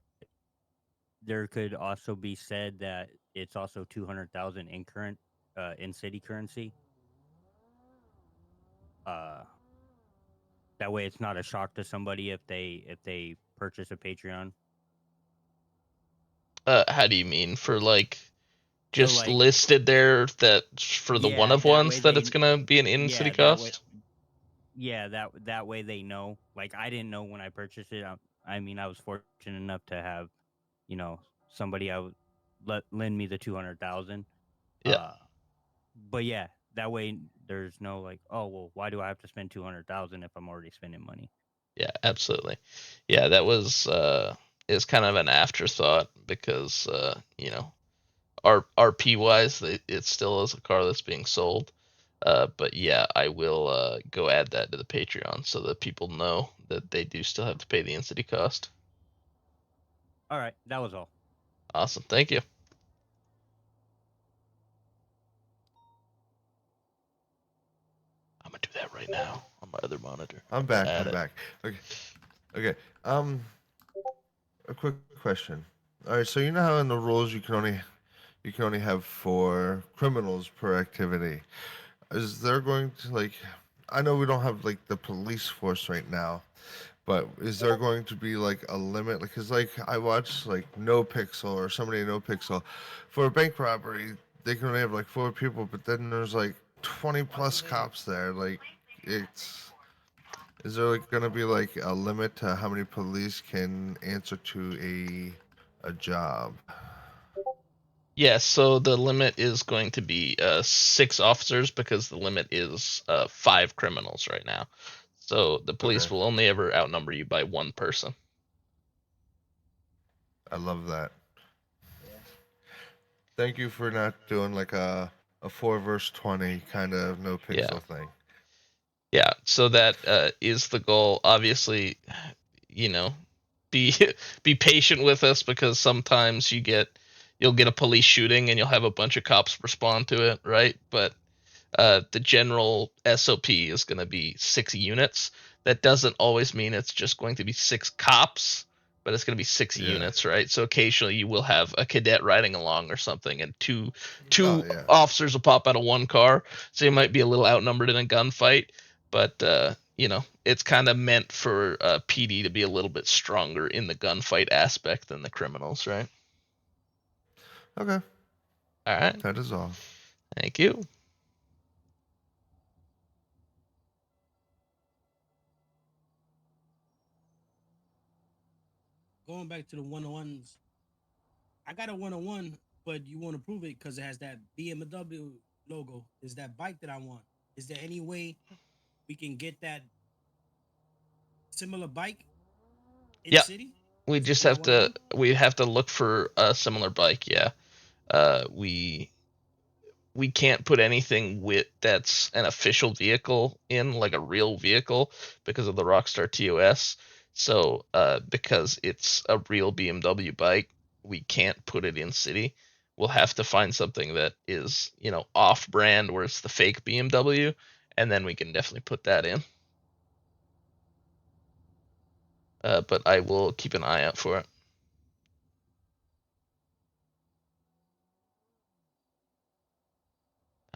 there could also be said that it's also 200,000 in current in city currency? Uh, that way, it's not a shock to somebody if they purchase a Patreon. How do you mean for like So just like, listed there that for the one yeah, of that way ones that it's they, gonna be an in city yeah, that way, cost? yeah, that way they know. Like I didn't know when I purchased it. I mean, I was fortunate enough to have, you know, somebody I would lend me the 200,000. Yeah. Uh, but yeah, that way there's no like, oh well, why do I have to spend 200,000 if I'm already spending money? Yeah, absolutely. Yeah, that was is kind of an afterthought because RP wise it still is a car that's being sold. But yeah, I will go add that to the Patreon so that people know that they do still have to pay the in-city cost. All right, that was all. Awesome. Thank you. I'm gonna do that right now on my other monitor. I'm I'm gonna back. add I'm it. back. Okay. Okay. A quick question. All right. So you know how in the rules you can only have 4 criminals per activity. Is there going to like? I know we don't have like the police force right now, but is there going to be like a limit? Because like I watched like No Pixel or somebody in No Pixel for a bank robbery. they can only have like 4 people, but then there's like 20 plus cops there. Like, it's is there like gonna be like a limit to how many police can answer to a job? Yes, so the limit is going to be 6 officers because the limit is 5 criminals right now. So the police Okay, will only ever outnumber you by 1 person. I love that. Yeah. Thank you for not doing like a 4 versus 20 kind of no Yeah, pixel thing. yeah. So that is the goal. Obviously, you know, be be patient with us because sometimes you'll get a police shooting and you'll have a bunch of cops respond to it, right? But the general SOP is going to be 6 units. That doesn't always mean it's just going to be 6 cops, but it's going to be six Yeah. units, right? So occasionally you will have a cadet riding along or something, and two Oh yeah. officers will pop out of one car, so you might be a little outnumbered in a gunfight. But it's kind of meant for PD to be a little bit stronger in the gunfight aspect than the criminals, right? Okay. All right. That is all. Thank you. Going back to the 101s, I got a 101, but you want to prove it because it has that BMW logo. Is that bike that I want? Is there any way we can get that similar bike in Yep. city We just for my have to 101? we have to look for a similar bike. Yeah. We can't put anything with that's an official vehicle in like a real vehicle because of the Rockstar TOS. So because it's a real BMW bike, we can't put it in city. We'll have to find something that is off brand where it's the fake BMW, and then we can definitely put that in. But I will keep an eye out for it.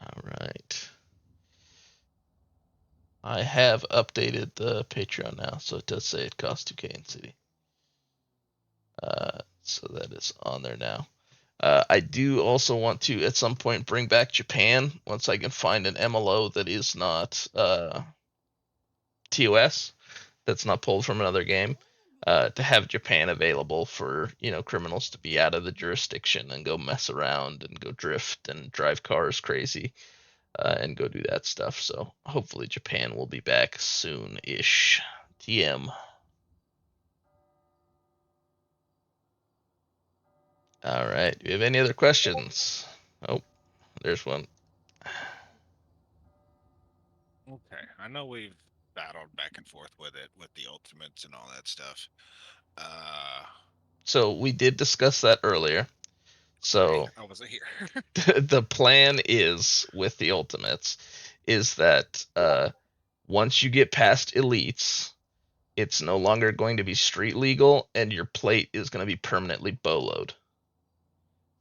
All right. I have updated the Patreon now, so it does say it costs 2K in city. So that is on there now. I do also want to at some point bring back Japan once I can find an MLO that is not TOS, that's not pulled from another game. To have Japan available for criminals to be out of the jurisdiction and go mess around and go drift and drive cars crazy and go do that stuff. So hopefully Japan will be back soon-ish. TM. All right. Do you have any other questions? Oh, there's one. Okay, I know we've battled back and forth with it with the ultimates and all that stuff. Uh, So we did discuss that earlier. okay, So I wasn't here. the plan is with the ultimates is that once you get past elites, it's no longer going to be street legal, and your plate is going to be permanently boloed.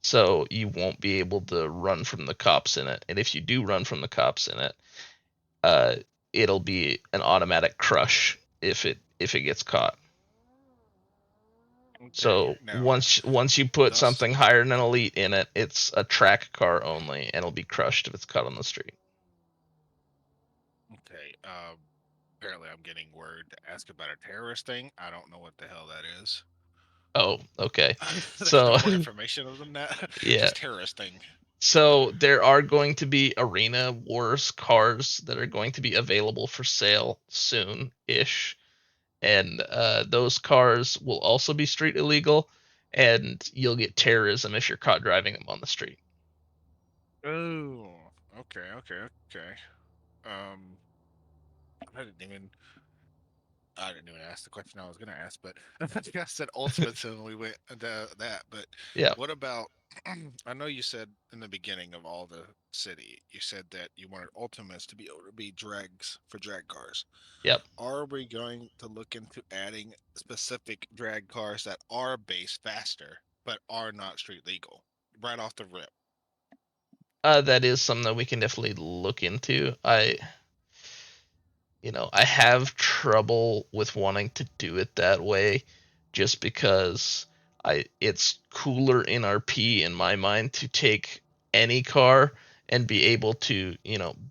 So you won't be able to run from the cops in it. And if you do run from the cops in it, uh, it'll be an automatic crush if it gets caught. Okay, So now once you put thus something higher than an elite in it, it's a track car only, and it'll be crushed if it's caught on the street. okay. Apparently I'm getting word to ask about a terrorist thing. I don't know what the hell that is. Oh, okay. There's no So more information other than that. yeah. Just terrorist thing. So there are going to be Arena Wars cars that are going to be available for sale soon-ish, and those cars will also be street illegal, and you'll get terrorism if you're caught driving them on the street. Oh, okay, okay, okay. Um, I didn't even I didn't even ask the question I was going to ask, but I think I said ultimates and we went into that. But Yeah. what about? I know you said in the beginning of all the city, you said that you wanted ultimates to be able to be drags for drag cars. Yep. Are we going to look into adding specific drag cars that are base faster but are not street legal right off the rip? That is something that we can definitely look into. I have trouble with wanting to do it that way just because it's cooler in RP in my mind to take any car and be able to,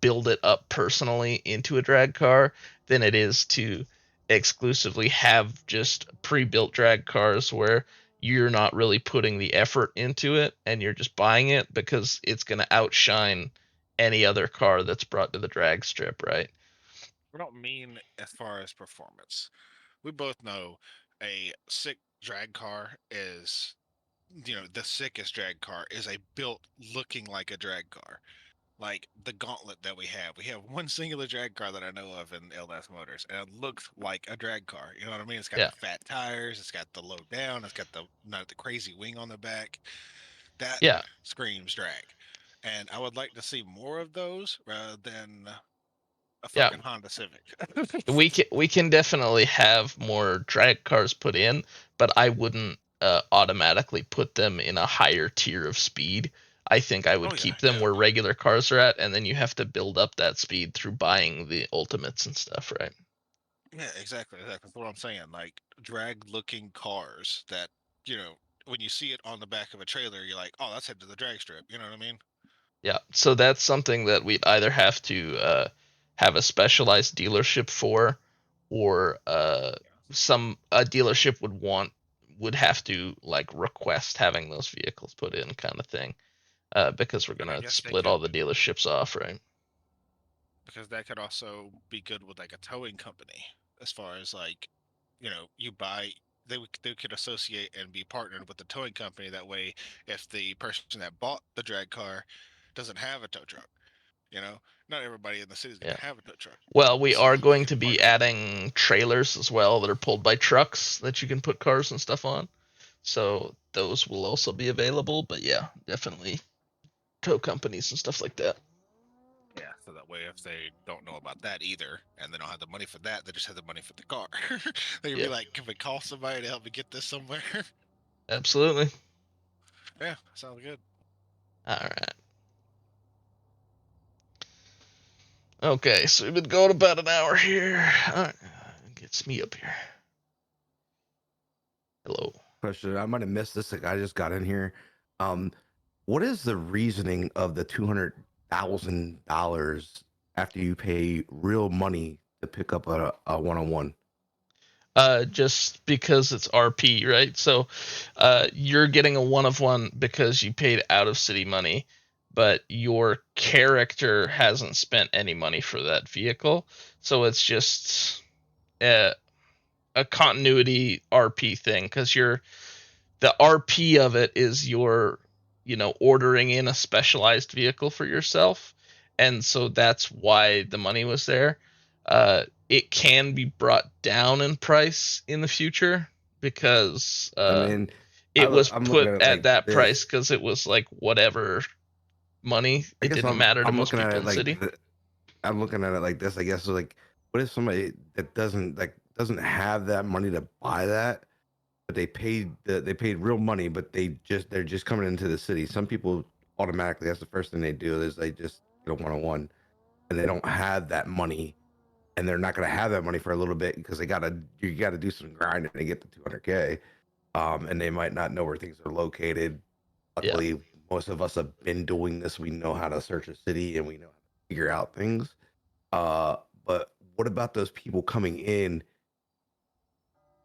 build it up personally into a drag car than it is to exclusively have just pre-built drag cars where you're not really putting the effort into it and you're just buying it because it's going to outshine any other car that's brought to the drag strip, right? I don't mean as far as performance. We both know a sick drag car is, the sickest drag car is a built looking like a drag car. Like the gauntlet that we have. We have one singular drag car that I know of in LS Motors, and it looks like a drag car. You know what I mean? It's got Yeah. the fat tires, it's got the low down, it's got the not the crazy wing on the back. That Yeah. screams drag. And I would like to see more of those rather than a Yeah. fucking Honda Civic. We can definitely have more drag cars put in, but I wouldn't automatically put them in a higher tier of speed. I think I Oh would yeah, keep them yeah. where regular cars are at, and then you have to build up that speed through buying the ultimates and stuff, right? Yeah, exactly. That's what I'm saying. Like drag looking cars that, when you see it on the back of a trailer, you're like, oh, that's headed to the drag strip. You know what I mean? Yeah. So that's something that we'd either have to have a specialized dealership for, or some a dealership would have to like request having those vehicles put in, kind of thing. Because we're And I gonna guess they split could, all the dealerships off, right? because that could also be good with like a towing company, as far as like, you buy. They could associate and be partnered with the towing company. That way, if the person that bought the drag car doesn't have a tow truck, not everybody in the city is going Yeah. to have a tow truck. Well, we So are they going could to be partner. adding trailers as well that are pulled by trucks that you can put cars and stuff on. So those will also be available. But yeah, definitely tow companies and stuff like that. Yeah, so that way, if they don't know about that either, and they don't have the money for that, they just have the money for the car. They can be Yeah, like, "Can we call somebody to help me get this somewhere?" absolutely. Yeah, sounds good. All right. Okay, so we've been going about an hour here. All right, gets me up here. Hello. Question. I might have missed this. Like I just got in here. Um, what is the reasoning of the $200,000 after you pay real money to pick up a one-on-one? Just because it's RP, right? So, you're getting a one of one because you paid out of city money, but your character hasn't spent any money for that vehicle. So it's just a continuity RP thing because the RP of it is your, ordering in a specialized vehicle for yourself. And so that's why the money was there. It can be brought down in price in the future because I mean, it was I'm looking put at it at like that this. price because it was like whatever money. I It guess didn't matter to I'm most looking at people it in the like city. I'm looking at it like this. I guess so like, what if somebody that doesn't have that money to buy that, but they paid real money, but they're just coming into the city. Some people automatically, that's the first thing they do is they just get a one-on-one, and they don't have that money, and they're not going to have that money for a little bit because you gotta do some grinding to get the 200K, and they might not know where things are located. Yeah. Luckily, most of us have been doing this. We know how to search a city and we know how to figure out things. But what about those people coming in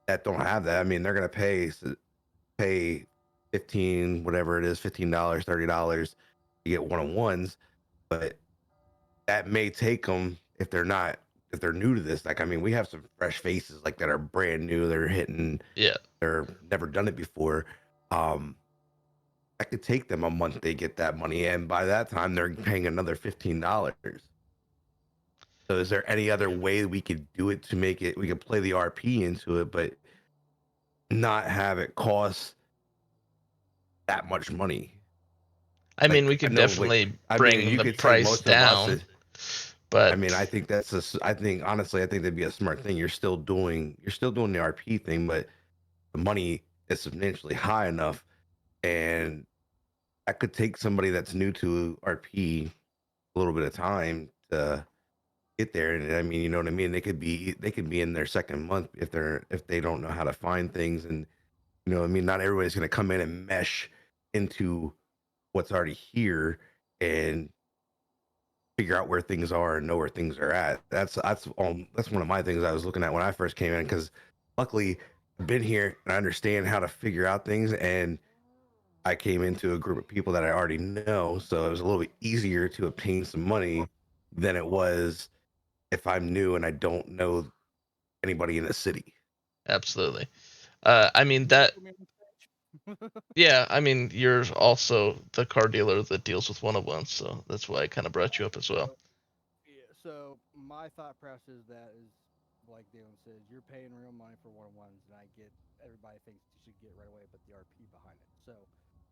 that don't have that? I mean, they're going to pay 15, whatever it is, $15, $30 to get one-on-ones, but that may take them if they're new to this. Like, I mean, we have some fresh faces like that are brand new. Yeah. They're never done it before. Um, that could take them a month to get that money, and by that time they're paying another $15. So is there any other way we could do it to make it we could play the RP into it, but not have it cost that much money? I mean, we Like I could know like definitely I mean bring you the could say price most of us down, is, I but mean I think I think honestly I think that'd be a smart thing. You're still doing the RP thing, but the money is substantially high enough, and that could take somebody that's new to RP a little bit of time to get there. And I mean, you know what I mean? They could be in their second month if they don't know how to find things. And you know what I mean? Not everybody's gonna come in and mesh into what's already here. and figure out where things are and know where things are at. That's one of my things I was looking at when I first came in, because luckily I've been here and I understand how to figure out things, and I came into a group of people that I already know, so it was a little bit easier to obtain some money than it was if I'm new and I don't know anybody in the city. Absolutely. I mean Can you that. put me on stage? Yeah, I mean you're also the car dealer that deals with one of ones, so that's why I kind of brought you up as well. So, yeah, so my thought process is that is like Dylan says, you're paying real money for one on ones, and I get everybody thinks you should get right away, but the RP behind it. So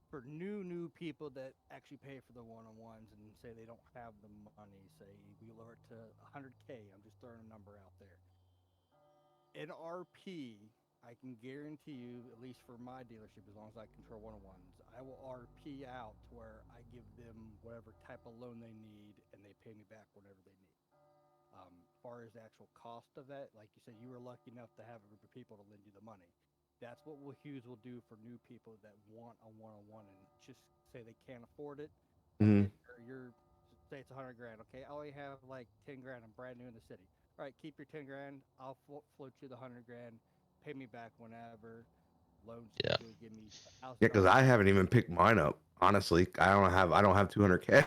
for new people that actually pay for the one on ones and say they don't have the money, say we lower it to 100K. I'm just throwing a number out there. In RP, I can guarantee you, at least for my dealership, as long as I control one on ones, I will RP out to where I give them whatever type of loan they need, and they pay me back whenever they need. As far as the actual cost of that, like you said, you were lucky enough to have a group of people to lend you the money. That's what Hughes will do for new people that want a one-on-one and just say they can't afford it. Mm-hmm. Okay, you're say it's 100 grand. Okay, I only have like 10 grand. I'm brand new in the city. All right, keep your 10 grand. I'll float you the 100 grand. Pay me back whenever. Loan Yeah. schedule. Give me a thousand Yeah, because dollars. I haven't even picked mine up. Honestly, I don't have 200K.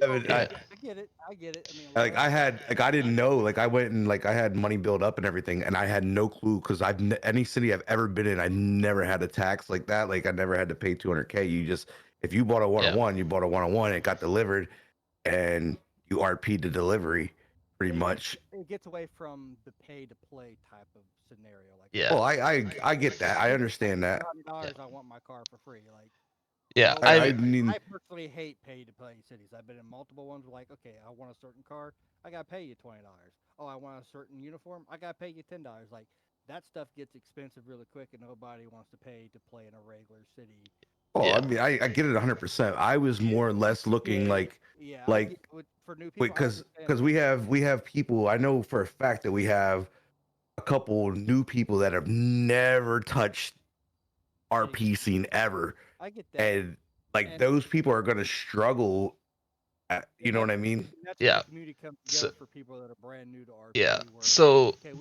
Oh, Yeah. I get it. I get it. I mean, a lot Like of I had, like I didn't know. Like I went and like I had money built up and everything, and I had no clue because any city I've ever been in, I never had a tax like that. Like I never had to pay 200K. You just if you bought a one on Yeah. one, you bought a one on one. It got delivered, and you RP'd the delivery, pretty much. it gets away from the pay to play type of scenario. Like, Yeah. Well, okay, I get that. I understand give me that. $100. Yeah. I want my car for free. Like, Yeah. no, I I mean, I personally hate pay to play cities. I've been in multiple ones. Like, okay, I want a certain car. I gotta pay you $20. Oh, I want a certain uniform. I gotta pay you $10. Like, that stuff gets expensive really quick, and nobody wants to pay to play in a regular city. oh, I yeah. mean, I get it 100%. I was more or less looking Yeah, yeah. I like get for new people. I because understand that. we have people. I know for a fact that we have a couple new people that have never touched City RP scene ever, I get that, and like and those people are going to struggle. You and know what that's I mean? that's where the Yeah. community comes So together for people that are brand new to yeah. RP. Where So okay,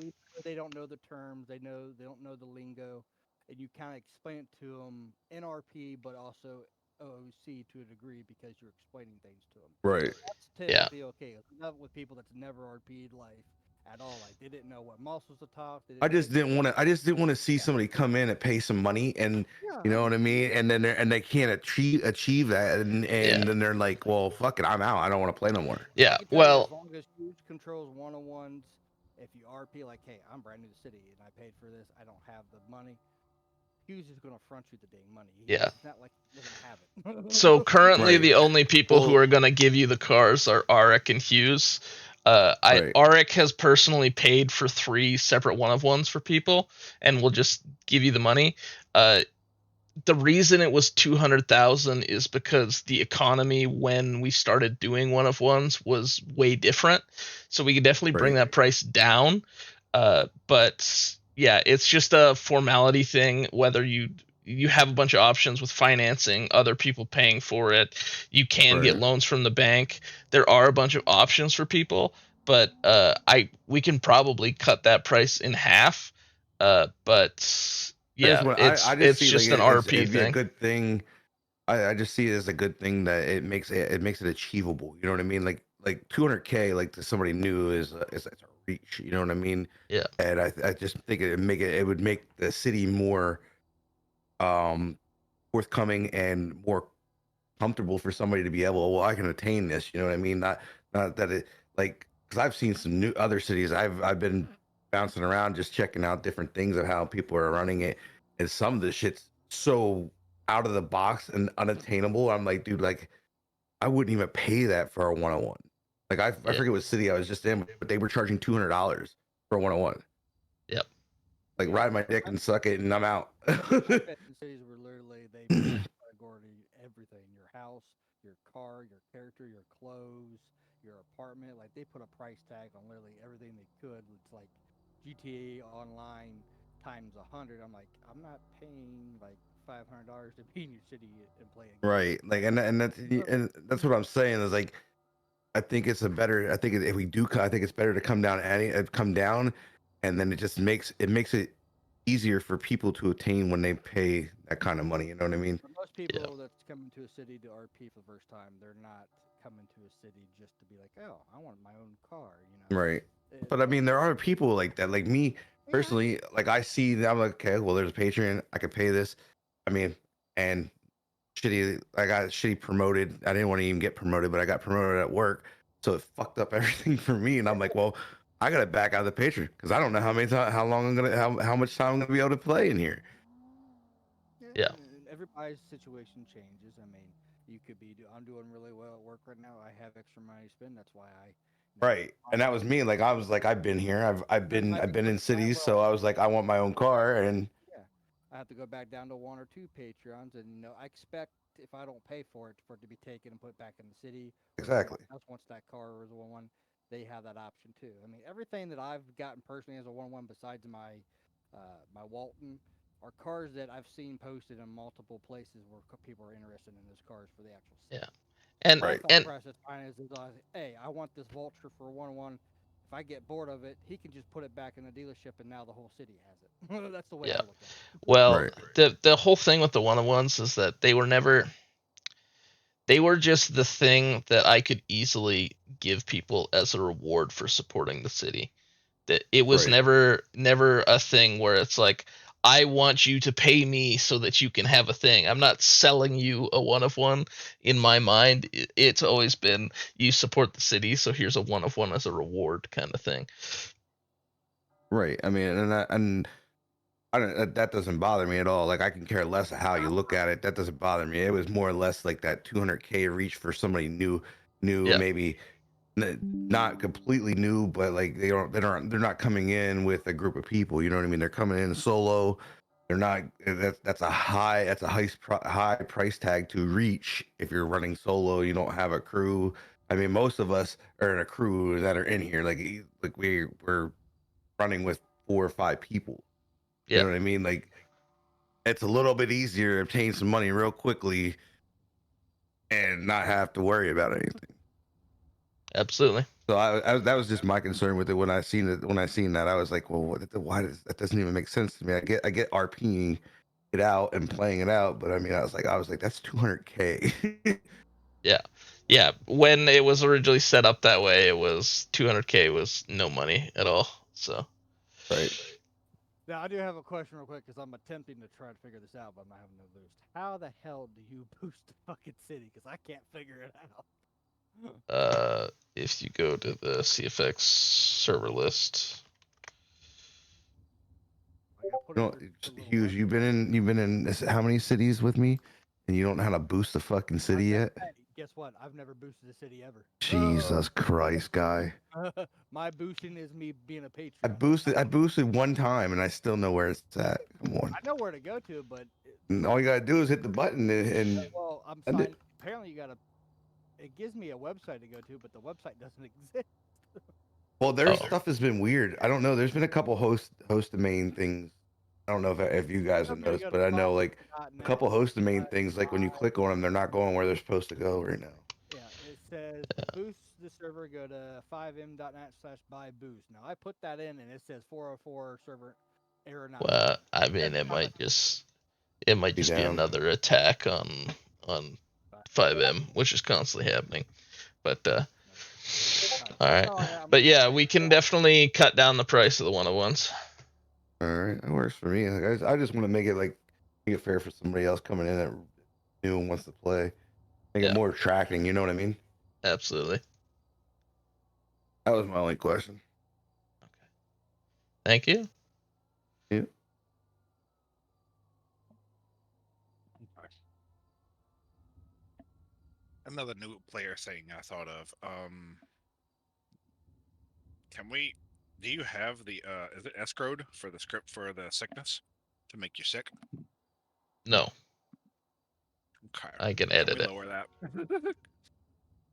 they don't know the terms, they don't know the lingo, and you kind of explain it to them in RP, but also OC to a degree because you're explaining things to them. Right. That's yeah. typically okay. Not with people that's never RP'd life at all. Like they didn't know what muscles to talk. They I didn't just take. didn't want to. I just didn't want to see Yeah, somebody come in and pay some money, and yeah, you I know get what I you. mean. And then they can't achieve that, Yeah. and then they're like, well, fuck it, I'm out. I don't want to play no more. I Yeah. can tell you, as Well, long as Huge controls one on ones, if you RP like, hey, I'm brand new to the city and I paid for this, I don't have the money. Hughes is gonna front you the dang money. yeah. It's not like he doesn't have So it. currently, Right. the only people who Well. are going to give you the cars are Arik and Hughes. Right. Arik has personally paid for 3 separate one of ones for people, and will just give you the money. Uh, the reason it was 200,000 is because the economy when we started doing one of ones was way different. So we could definitely bring Right. that price down. But yeah, it's just a formality thing. Whether you have a bunch of options with financing, other people paying for it. You can get Right. loans from the bank. There are a bunch of options for people, but I we can probably cut that price in half. But I just yeah, want. I just it's see like just an RP it'd be a thing. good thing. I just see it as a good thing that it makes it achievable. You know what I mean? Like 200K, like to somebody new is it's a reach. You know what I mean? Yeah, And I just think it would make the city more um forthcoming and more comfortable for somebody to be able. Well, I can attain this. You know what I mean? Not that it like because I've seen some new other cities. I've been bouncing around just checking out different things of how people are running it, and some of the shit's so out of the box and unattainable. I'm like, dude, like I wouldn't even pay that for a one on one. Like I yeah, forget what city I was just in, but they were charging $200 for a one on one. yep, Like Yeah, ride my dick and suck it, and I'm out. I've been in cities where literally they price category everything: your house, your car, your character, your clothes, your apartment. Like they put a price tag on literally everything they could. It's like GTA Online times 100. I'm like, I'm not paying like $500 to be in your city and play a game. Right. Like, and that's what I'm saying is like, I think it's a better. I think if we do, I think it's better to come down, and then it makes it easier for people to attain when they pay that kind of money. You know what I mean? For most people that's coming to a city to RP for the first time, they're not coming to a city just to be like, oh, I want my own car. Right. But I mean, there are people like that. Like me personally, like I see that I'm like, okay, well, there's a Patreon. I could pay this. I mean, and shitty. I got shitty promoted. I didn't want to even get promoted, but I got promoted at work, so it fucked up everything for me. And I'm like, well, I gotta back out of the Patreon because I don't know how long how much time I'm gonna be able to play in here. Yeah. Everybody's situation changes. I mean, you could be. I'm doing really well at work right now. I have extra money to spend. That's why I. Right. And that was me. Like I was like, I've been here. I've been in cities, so I was like, I want my own car, and Yeah, I have to go back down to 1 or 2 Patreons, and I expect if I don't pay for it to be taken and put back in the city. Or exactly. else once that car is a 1-1, they have that option too. I mean, everything that I've gotten personally as a 1-1, besides my Walton, are cars that I've seen posted in multiple places where people are interested in those cars for the actual city. Yeah. And My Right. thought process behind it is, hey, I want this Vulture for 1-1. If I get bored of it, he can just put it back in the dealership, and now the whole city has it. That's the way I yeah. look at it. Well, Right. the whole thing with the one-on-ones is that they were just the thing that I could easily give people as a reward for supporting the city. That it was Right. never a thing where it's like, I want you to pay me so that you can have a thing. I'm not selling you a one of one. In my mind, it's always been, you support the city, so here's a one of one as a reward kind of thing. Right. I mean, and I don't, that doesn't bother me at all. Like I can care less of how you look at it. That doesn't bother me. It was more or less like that 200K reach for somebody new, Yeah. maybe not completely new, but like they're not coming in with a group of people. You know what I mean? They're coming in solo. They're not. That's a high price tag to reach if you're running solo. You don't have a crew. I mean, most of us are in a crew that are in here. Like we're running with 4 or 5 people. You Yeah. know what I mean? Like it's a little bit easier to obtain some money real quickly and not have to worry about anything. Absolutely. So that was just my concern with it when I seen it. When I seen that, I was like, well, why does that doesn't even make sense to me? I get RPing it out and playing it out, but I mean, I was like, that's 200K. Yeah. Yeah. When it was originally set up that way, it was 200K was no money at all. So. Right. Now, I do have a question real quick because I'm attempting to try to figure this out, but I'm not having no boost. How the hell do you boost the fucking city? Because I can't figure it out. If you go to the CFX server list. Hughes, you've been in how many cities with me, and you don't know how to boost the fucking city yet? Hey, guess what? I've never boosted a city ever. Jesus Christ, guy! My boosting is me being a patron. I boosted one time, and I still know where it's at. Come on. I know where to go to, but And all you gotta do is hit the button and well, I'm send signed. it. Apparently, you gotta. It gives me a website to go to, but the website doesn't exist. Well, their stuff has been weird. I don't know. There's been a couple host domain things. I don't know if you guys have noticed, but I know like a couple host domain things. Like when you click on them, they're not going where they're supposed to go right now. Yeah, it says to boost the server, go to FiveM.net/buy boost. Now I put that in, and it says 404 server error not Well, found. I mean, it might just be down. another attack on FiveM, which is constantly happening. But all right. But yeah, we can definitely cut down the price of the one-on-ones. All right, that works for me. Like, I just want to make it fair for somebody else coming in that new and wants to play. Make it more attracting. You know what I mean? Absolutely. That was my only question. Thank you. Yeah. Another new player thing I thought of. Can we? Do you have the is it escrowed for the script for the sickness to make you sick? No. Okay. I can edit we it. lower that?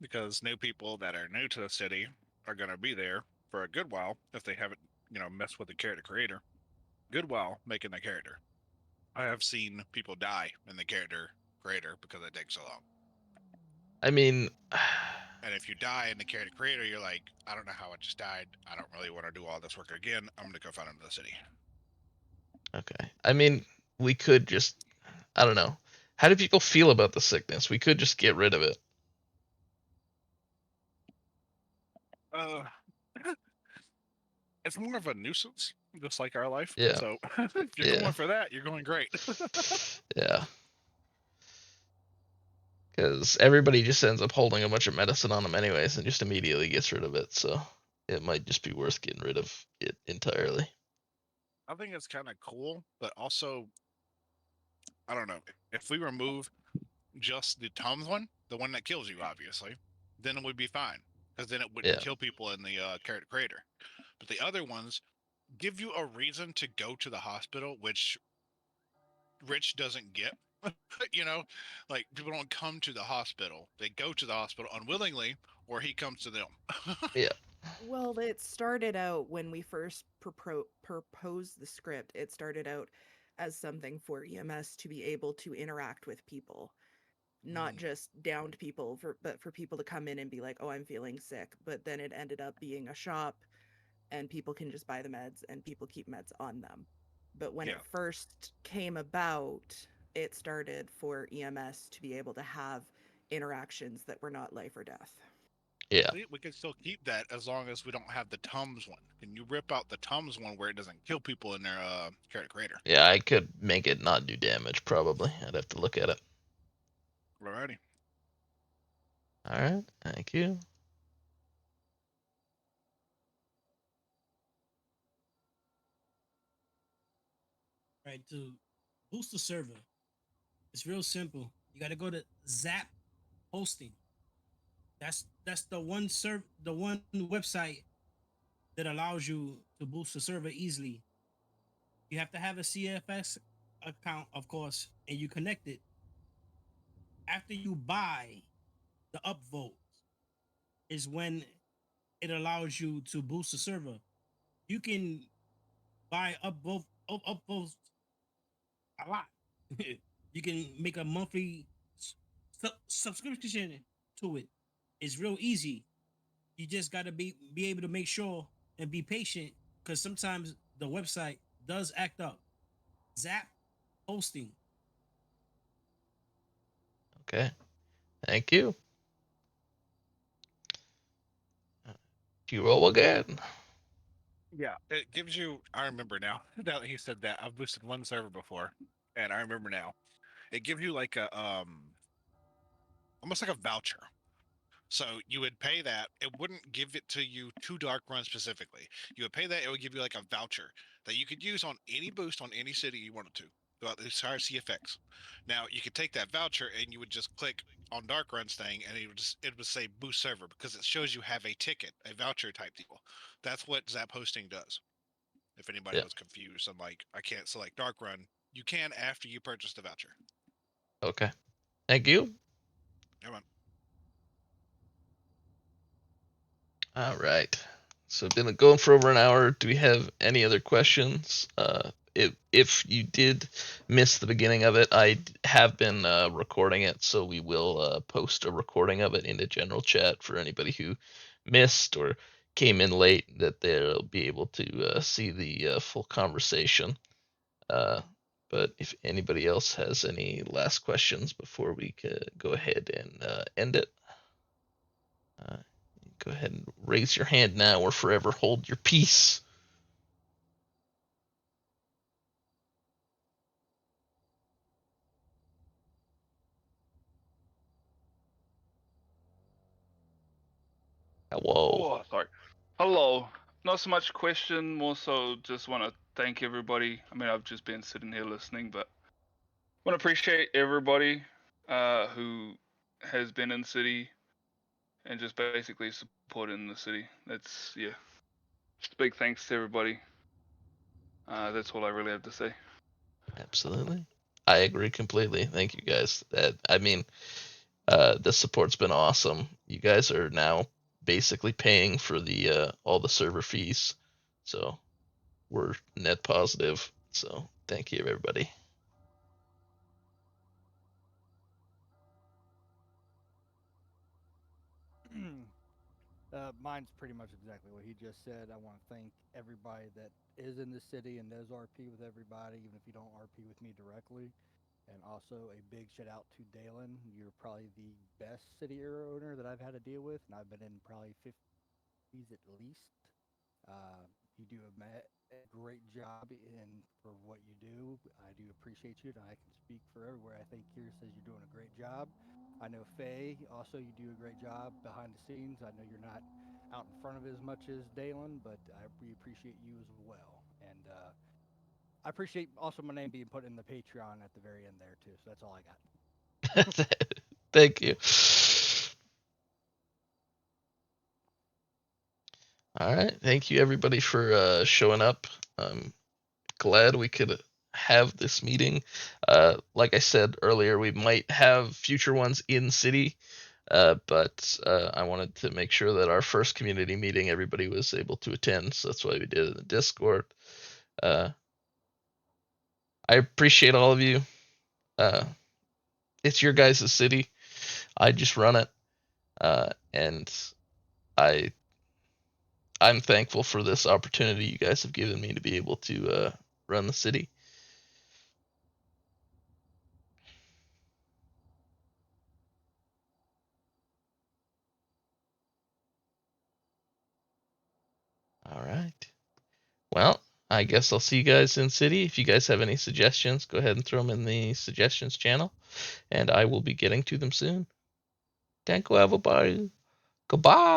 Because new people that are new to the city are going to be there for a good while if they haven't, messed with the character creator. Good while making the character. I have seen people die in the character creator because it takes so long. I mean, and if you die in the character creator, you're like, I don't know how I just died. I don't really want to do all this work again. I'm gonna go find another city. okay. I mean, we could just, I don't know. How do people feel about the sickness? We could just get rid of it. It's more of a nuisance, just like our life. Yeah. So if you're Yeah. going for that, you're going great. Yeah. Because everybody just ends up holding a bunch of medicine on them anyways and just immediately gets rid of it. So it might just be worth getting rid of it entirely. I think it's kind of cool, but also, I don't know. If we remove just the Tums one, the one that kills you, obviously, then it would be fine. Because then it wouldn't Yeah. kill people in the character creator. But the other ones give you a reason to go to the hospital, which Rich doesn't get. you know, like people don't come to the hospital; they go to the hospital unwillingly, or he comes to them. Yeah. Well, it started out when we first proposed the script. It started out as something for EMS to be able to interact with people, not just downed people, but for people to come in and be like, "Oh, I'm feeling sick." But then it ended up being a shop, and people can just buy the meds, and people keep meds on them. But when Yeah. it first came about, it started for EMS to be able to have interactions that were not life or death. Yeah. See, we can still keep that as long as we don't have the Tums one. Can you rip out the Tums one where it doesn't kill people in their character creator? Yeah, I could make it not do damage probably. I'd have to look at it. Alrighty. All right. Thank you. Right, to boost the server, it's real simple. You got to go to Zap Hosting. That's the one website that allows you to boost the server easily. You have to have a CFS account, of course, and you connect it. After you buy the upvote is when it allows you to boost the server. You can buy upvotes a lot. You can make a monthly subscription to it. It's real easy. You just got to be able to make sure and be patient because sometimes the website does act up. Zap Hosting. Okay. Thank you. You roll again. Yeah, it gives you. I remember now. Now that he said that, I've boosted one server before, and I remember now. It gives you like a almost like a voucher. So you would pay that. It wouldn't give it to you to Darkrun specifically. You would pay that. It would give you like a voucher that you could use on any boost on any city you wanted to throughout the entire CFX. Now you could take that voucher and you would just click on Darkrun's thing, and it would say boost server because it shows you have a ticket, a voucher type deal. That's what Zap Hosting does. If anybody Yeah. was confused, I'm like, I can't select Darkrun. You can after you purchase the voucher. Okay. Thank you. Come on. All right. So been going for over an hour. Do we have any other questions? If you did miss the beginning of it, I have been recording it, so we will post a recording of it into general chat for anybody who missed or came in late, that they'll be able to see the full conversation. But if anybody else has any last questions before we could go ahead and end it, uh, go ahead and raise your hand now or forever hold your peace. Whoa. Oh, sorry. Hello. Not so much question, more so just want to thank everybody. I mean, I've just been sitting here listening, but want to appreciate everybody who has been in the city and just basically supporting the city. That's, yeah. Just big thanks to everybody. That's all I really have to say. Absolutely. I agree completely. Thank you guys. I mean, the support's been awesome. You guys are now basically paying for the all the server fees. So we're net positive. So thank you everybody. Mine's pretty much exactly what he just said. I want to thank everybody that is in the city and does RP with everybody, even if you don't RP with me directly. And also a big shout out to Dalen. You're probably the best city owner that I've had to deal with, and I've been in probably 50s at least. You do a great job in for what you do. I do appreciate you, and I can speak for everywhere. I think Kira says you're doing a great job. I know Faye also you do a great job behind the scenes. I know you're not out in front of it as much as Dalen, but we appreciate you as well. And I appreciate also my name being put in the Patreon at the very end there too. So that's all I got. Thank you. All right. Thank you, everybody, for showing up. I'm glad we could have this meeting. Like I said earlier, we might have future ones in city, but I wanted to make sure that our first community meeting, everybody was able to attend. So that's why we did it in the Discord. I appreciate all of you. It's your guys' city. I just run it, and I I'm thankful for this opportunity you guys have given me to be able to run the city. All right. Well, I guess I'll see you guys in city. If you guys have any suggestions, go ahead and throw them in the suggestions channel, and I will be getting to them soon. Thank you, everybody. Goodbye.